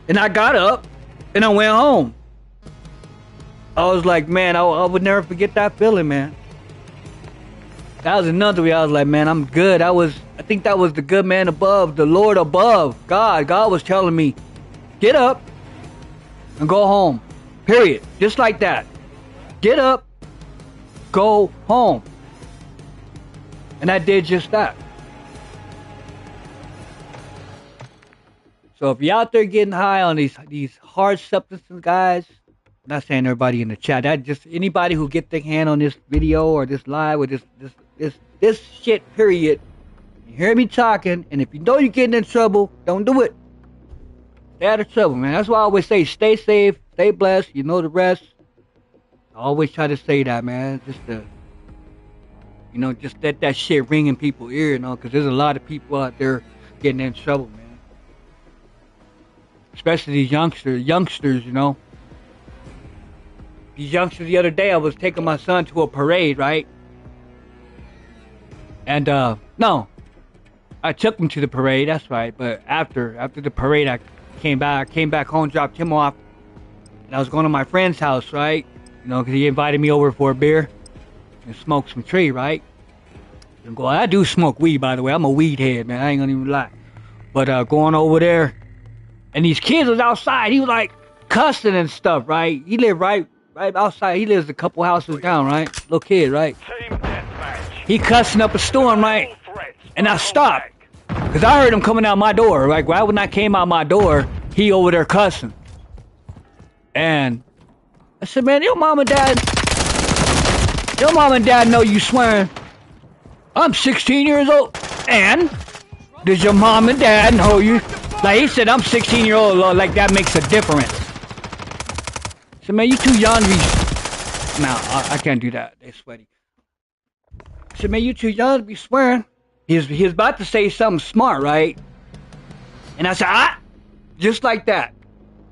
And I got up and I went home. I was like, man, I would never forget that feeling, man. That was another way I was like, man, I'm good. I think that was the good man above, the Lord above. God was telling me, get up and go home. Period. Just like that. Get up, go home. And I did just that. So if you're out there getting high on these hard substances, guys, I'm not saying everybody in the chat, that just anybody who get their hand on this video or this live or this shit, period. You hear me talking, and if you know you're getting in trouble, don't do it. Stay out of trouble, man. That's why I always say, stay safe, stay blessed, you know the rest. I always try to say that, man, just to, you know, just let that shit ring in people's ear, you know, because there's a lot of people out there getting in trouble, man. Especially these youngsters, you know. These youngsters, the other day, I was taking my son to a parade, right? And, no, I took him to the parade, that's right, but after the parade, I came back home, dropped him off, and I was going to my friend's house, right? You know, because he invited me over for a beer and smoke some tree, right? And I do smoke weed, by the way. I'm a weed head, man. I ain't gonna even lie. But going over there, and these kids was outside. He was like cussing and stuff, right? He lived right outside. He lives a couple houses down, right? Little kid, right? He cussing up a storm, right? And I stopped, because I heard him coming out my door. Like, right when I came out my door, he over there cussing. And I said, man, your mom and dad know you swearing. I'm 16 years old. And does your mom and dad know you? Like, he said, I'm 16 years old. Like, that makes a difference. I said, man, you too young to be... No, I can't do that. They're sweaty. I said, man, you too young to be swearing. He was about to say something smart, right? And I said, just like that.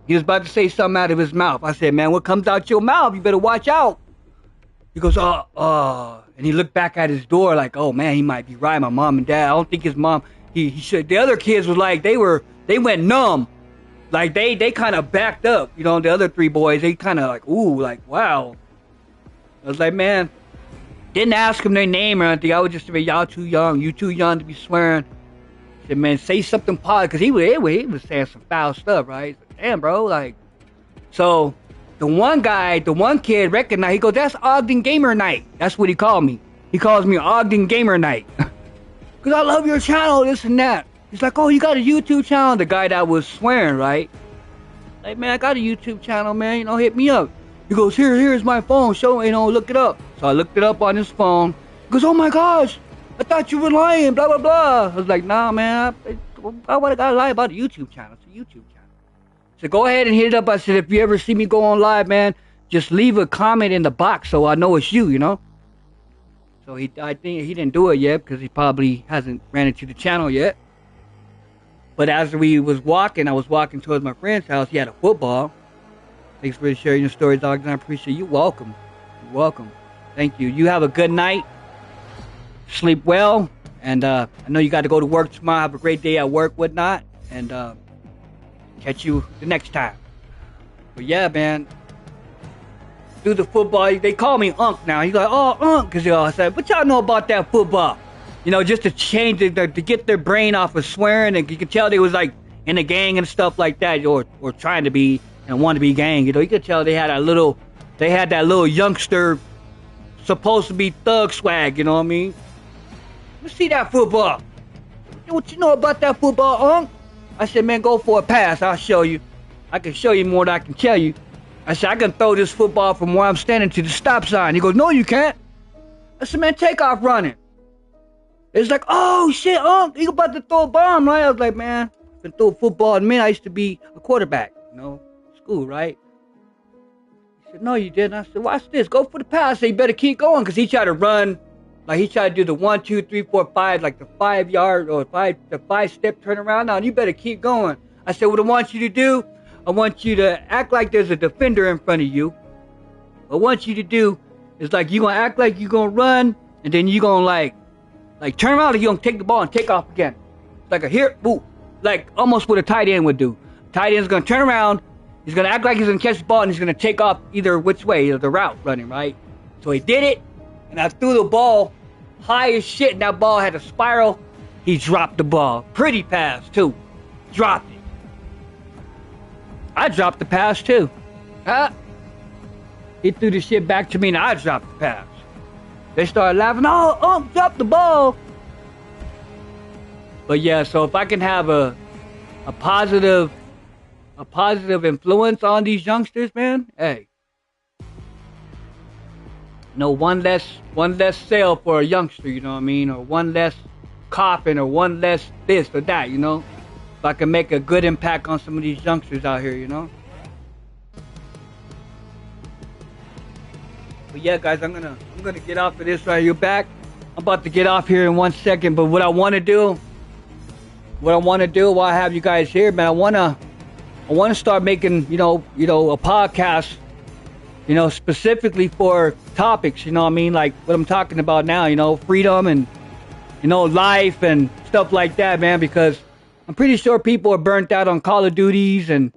He was about to say something out of his mouth. I said, man, what comes out your mouth? You better watch out. He goes, and he looked back at his door like, oh, man, he might be right. My mom and dad. I don't think his mom, he said, the other kids was like, they went numb. Like, they kind of backed up. You know, the other 3 boys, they kind of like, ooh, like, wow. I was like, man, didn't ask them their name or anything. I would just say, y'all too young. You too young to be swearing. I said, man, say something positive. Because he was saying some foul stuff, right? Damn, bro, like, so the one kid recognized, he goes, that's Ogden Gamer Night. That's what he called me. He calls me Ogden Gamer Night. Because I love your channel, this and that. He's like, oh, you got a YouTube channel? The guy that was swearing, right? Like, man, I got a YouTube channel, man. You know, hit me up. He goes, here's my phone. Show, you know, look it up. So I looked it up on his phone. He goes, oh my gosh, I thought you were lying, blah, blah, blah. I was like, nah, man, I would have got to lie about a YouTube channel. It's a YouTube channel. So go ahead and hit it up. I said, if you ever see me go on live, man, just leave a comment in the box so I know it's you, you know? So I think he didn't do it yet because he probably hasn't ran into the channel yet. But as we was walking, I was walking towards my friend's house. He had a football. Thanks for sharing your story, dog. And I appreciate you. Welcome. You're welcome. Thank you. You have a good night. Sleep well. And I know you got to go to work tomorrow. Have a great day at work, whatnot. And catch you the next time. But yeah, man. Do the football. They call me Unc now. He's like, oh, Unc. Because I said, what y'all know about that football? You know, just to change it, to get their brain off of swearing. And you could tell they was like in a gang and stuff like that. Or trying to be and want to be gang. You know, you could tell they had that little youngster supposed to be thug swag. You know what I mean? Let's see that football. What you know about that football, Unc? I said, man, go for a pass. I'll show you. I can show you more than I can tell you. I said, I can throw this football from where I'm standing to the stop sign. He goes, no, you can't. I said, man, take off running. It's like, oh, shit, Unc, you about to throw a bomb, right? I was like, man, I can throw a football. And man, I used to be a quarterback, you know, school, right? He said, no, you didn't. I said, watch this. Go for the pass. I said, you better keep going because he tried to run. Like, he tried to do the 1, 2, 3, 4, 5, like the 5-yard or the 5-step turnaround. Now, you better keep going. I said, what I want you to do, I want you to act like there's a defender in front of you. What I want you to do is like you're going to act like you're going to run, and then you're going to like turn around and you're going to take the ball and take off again. It's like a here, boo. Like almost what a tight end would do. Tight end's going to turn around, he's going to act like he's going to catch the ball, and he's going to take off either which way, the route running, right? So he did it, and I threw the ball high as shit, and that ball had a spiral. He dropped the ball. Pretty pass, too. Dropped it. I dropped the pass too. He threw the shit back to me and I dropped the pass. They started laughing. Oh, dropped the ball. But yeah, so if I can have a positive influence on these youngsters, man, hey. No, one less sale for a youngster, you know what I mean? Or one less coffin or one less this or that, you know? If I can make a good impact on some of these youngsters out here, you know? But yeah, guys, I'm gonna get off of this right here. Back. I'm about to get off here in 1 second. But what I want to do while I have you guys here, man, I wanna start making, you know, a podcast, you know, specifically for topics, you know what I mean? Like what I'm talking about now, you know, freedom and, you know, life and stuff like that, man, because I'm pretty sure people are burnt out on Call of Duties and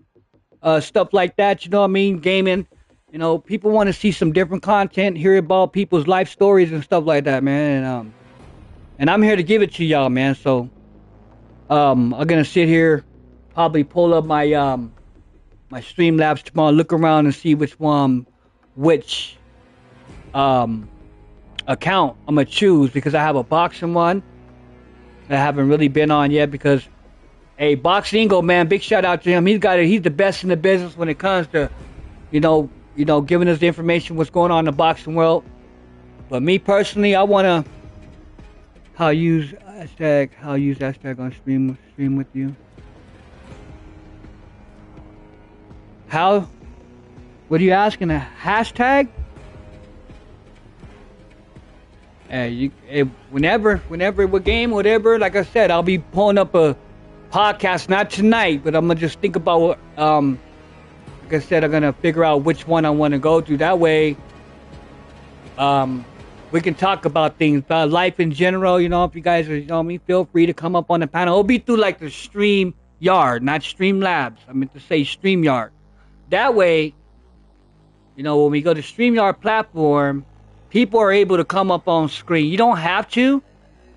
stuff like that, you know what I mean? Gaming. You know, people want to see some different content, hear about people's life stories and stuff like that, man. And I'm here to give it to y'all, man. So I'm gonna sit here, probably pull up my my Streamlabs tomorrow, look around and see which account I'm gonna choose, because I have a boxing one that I haven't really been on yet, because hey, Boxingo, man, big shout out to him. He's the best in the business when it comes to, you know, giving us the information what's going on in the boxing world. But me personally, I wanna use hashtag on stream with you. How? What are you asking? A hashtag? Whenever we game, whatever. Like I said, I'll be pulling up a podcast, not tonight, but I'm gonna just think about what. Like I said, I'm gonna figure out which one I want to go to. That way, we can talk about things, about life in general. You know, if you guys are, you know me, feel free to come up on the panel. It'll be through like the Stream Yard, not Streamlabs. I meant to say StreamYard. That way, you know, when we go to StreamYard platform, people are able to come up on screen. You don't have to.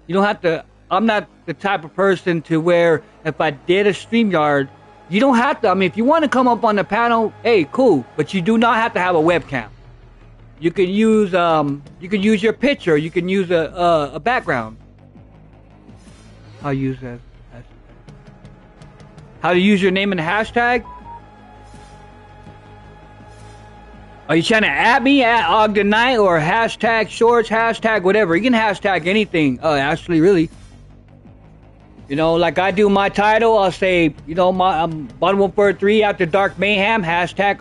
You don't have to. I'm not the type of person to where if I did a StreamYard, you don't have to. I mean, if you want to come up on the panel, hey, cool. But you do not have to have a webcam. You can use your picture. You can use a background. I'll use that. How to use your name and hashtag? Are you trying to add me at Ogden Knight or hashtag shorts, hashtag whatever? You can hashtag anything, actually, really. You know, like I do my title, I'll say, you know, my Modern Warfare 3 After Dark Mayhem, hashtag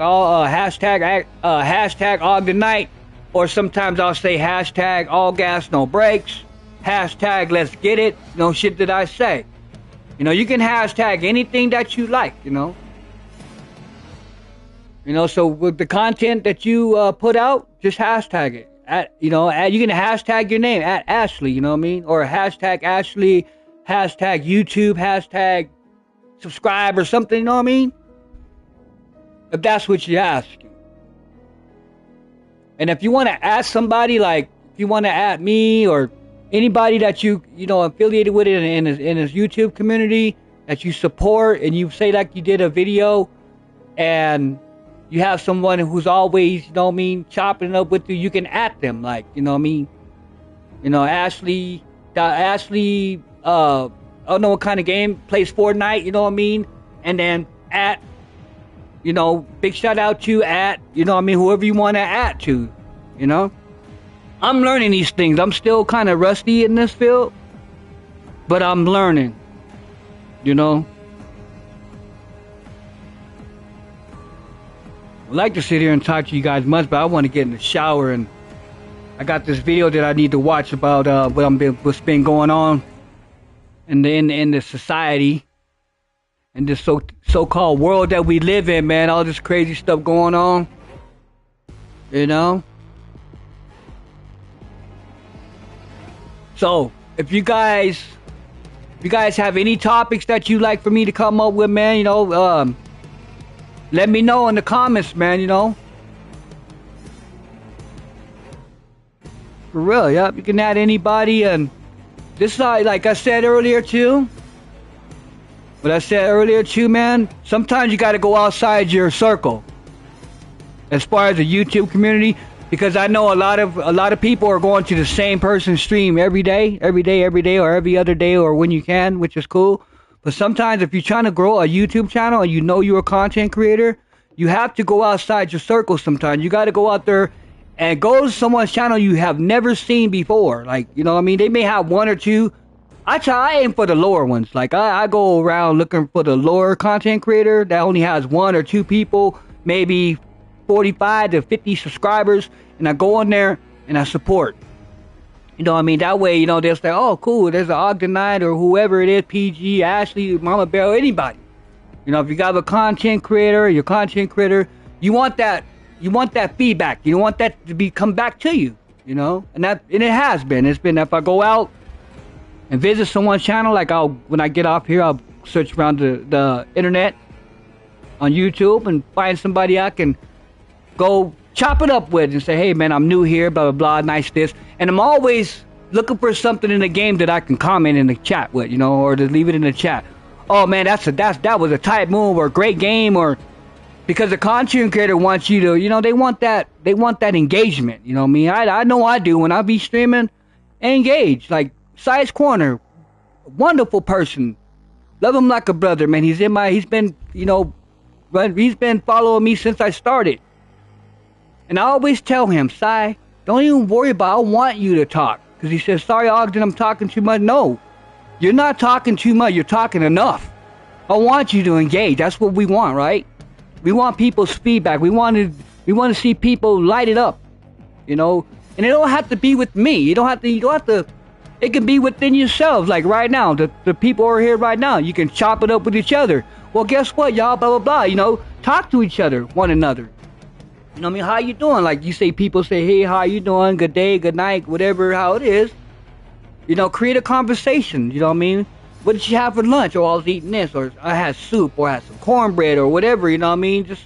Ogden Knight, or sometimes I'll say hashtag all gas no brakes, hashtag let's get it, no shit that I say. You know, you can hashtag anything that you like, you know. You know, so with the content that you put out, just hashtag it. You can hashtag your name at Ashley, you know what I mean? Or hashtag Ashley, hashtag YouTube, hashtag subscribe or something, you know what I mean? If that's what you're asking. And if you want to ask somebody, like, if you want to add me or anybody that you know, affiliated with in his YouTube community that you support, and you say like you did a video and you have someone who's always, you know what I mean, chopping it up with you, you can at them, like, you know what I mean? You know, Ashley, I don't know what kind of game, plays Fortnite, you know what I mean? And then at, you know, big shout out to at, you know what I mean, whoever you want to at to, you know? I'm learning these things. I'm still kind of rusty in this field, but I'm learning, you know? I like to sit here and talk to you guys much, but I want to get in the shower, and I got this video that I need to watch about what's been going on in the society and this so-called world that we live in, man. All this crazy stuff going on, you know. So if you guys have any topics that you like for me to come up with, man, you know, let me know in the comments, man, you know. For real, yep. You can add anybody, and this is like I said earlier too. What I said earlier too, man. Sometimes you got to go outside your circle, as far as the YouTube community, because I know a lot of people are going to the same person's stream every day, or every other day, or when you can, which is cool. But sometimes if you're trying to grow a YouTube channel and you know you're a content creator, you have to go outside your circle sometimes. You got to go out there and go to someone's channel you have never seen before. Like, you know what I mean? They may have one or two. I aim for the lower ones. Like, I go around looking for the lower content creator that only has one or two people, maybe 45 to 50 subscribers, and I go on there and I support. You know what I mean? That way, you know, they'll say, oh, cool, there's an Ogden Knight or whoever it is, PG, Ashley, Mama Bear, anybody. You know, if you got a content creator, you want that feedback. You want that to come back to you, you know? And it has been. It's been, if I go out and visit someone's channel, like when I get off here, I'll search around the internet on YouTube and find somebody I can go chop it up with and say, hey man, I'm new here, blah blah blah, nice this. And I'm always looking for something in the game that I can comment in the chat with, you know, or to leave it in the chat. Oh man, that was a tight move, or a great game, or because the content creator wants you to, you know, they want that engagement, you know what I mean? I know I do when I be streaming. Engage, like Side's Corner, wonderful person, love him like a brother, man. He's been following me since I started. And I always tell him, Si, don't even worry about it. I want you to talk. Because he says, sorry, Ogden, I'm talking too much. No, you're not talking too much. You're talking enough. I want you to engage. That's what we want, right? We want people's feedback. We want to see people light it up, you know. And it don't have to be with me. You don't have to. It can be within yourselves. Like right now, the people who are here right now. You can chop it up with each other. Well, guess what, y'all? Blah blah blah. You know, talk to each other, one another. You know what I mean? How you doing? Like people say, hey, how you doing? Good day, good night, whatever, how it is. You know, create a conversation. You know what I mean? What did you have for lunch? Or I was eating this, or I had soup, or I had some cornbread, or whatever. You know what I mean? Just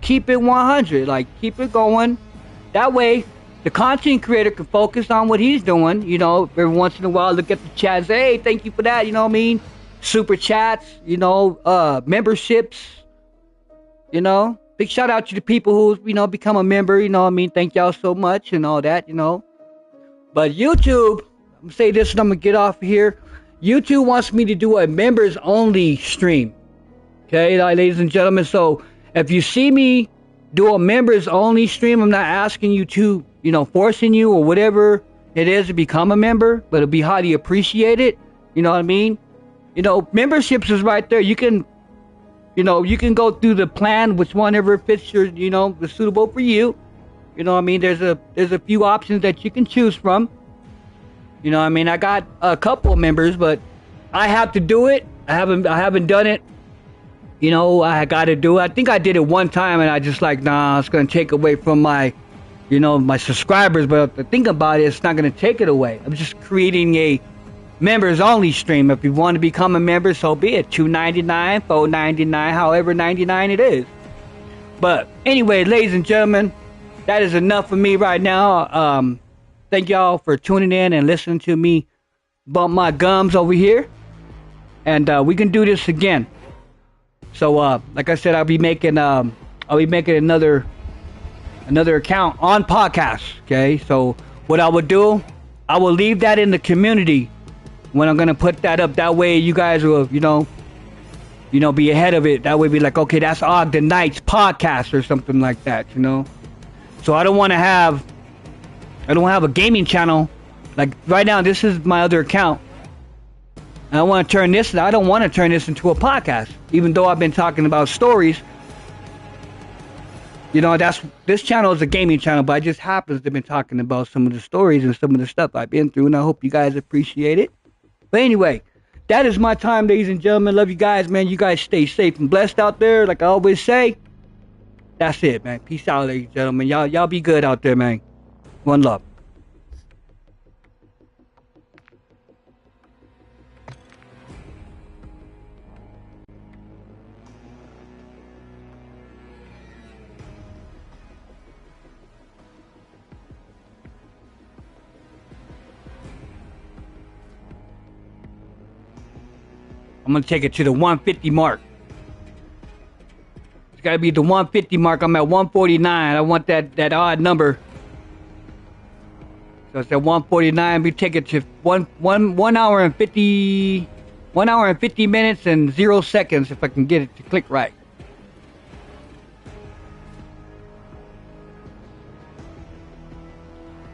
keep it 100. Like, keep it going. That way, the content creator can focus on what he's doing. You know, every once in a while, look at the chat and say, hey, thank you for that. You know what I mean? Super chats, you know, memberships, you know. Big shout out to the people who, you know, become a member, you know what I mean? Thank y'all so much and all that, you know. But YouTube, I'm going to say this and I'm going to get off here. YouTube wants me to do a members only stream. Okay, ladies and gentlemen. So if you see me do a members only stream, I'm not asking you to, you know, forcing you or whatever it is to become a member, but it'll be highly appreciated. You know what I mean? You know, memberships is right there. You can, you know, you can go through the plan, which one ever fits your, you know, is suitable for you. You know what I mean? There's a few options that you can choose from. You know what I mean? I got a couple of members, but I have to do it. I haven't done it. You know, I got to do it. I think I did it one time, and I just like, nah, it's going to take away from my, you know, my subscribers. But the thing about it, it's not going to take it away. I'm just creating a members only stream. If you want to become a member, so be it. $2.99, $4.99, however 99 it is. But anyway, ladies and gentlemen, that is enough for me right now. Thank y'all for tuning in and listening to me bump my gums over here. And we can do this again. So like I said, I'll be making another account on podcasts. Okay, so what I would do, I will leave that in the community when I'm gonna put that up. That way you guys will, you know, be ahead of it. That way be like, okay, that's Ogden Knights podcast or something like that, you know. So I don't have a gaming channel. Like right now, this is my other account. I don't want to turn this into a podcast, even though I've been talking about stories. You know, this channel is a gaming channel, but I just happens to have been talking about some of the stories and some of the stuff I've been through, and I hope you guys appreciate it. But anyway, that is my time, ladies and gentlemen. Love you guys, man. You guys stay safe and blessed out there, like I always say. That's it, man. Peace out, ladies and gentlemen. Y'all be good out there, man. One love. I'm going to take it to the 150 mark. It's got to be the 150 mark. I'm at 149. I want that odd number. So it's at 149. We take it to 1 hour and 50 minutes and 0 seconds if I can get it to click right.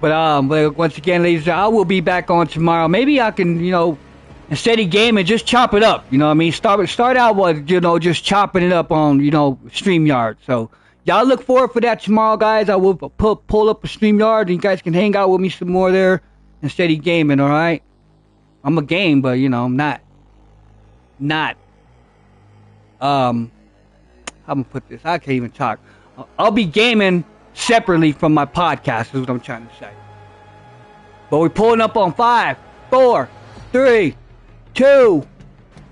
But once again, ladies, I will be back on tomorrow. Maybe I can, you know, instead of game and just chop it up, you know what I mean? Start out with, you know, just chopping it up on, you know, StreamYard. So y'all look forward for that tomorrow, guys. I will pull up a StreamYard and you guys can hang out with me some more there instead of gaming, all right? I'm a game, but, you know, I'm not, how am I gonna put this? I can't even talk. I'll be gaming separately from my podcast is what I'm trying to say. But we're pulling up on 5, 4, 3, 2,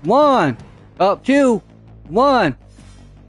1. Up 2, 1.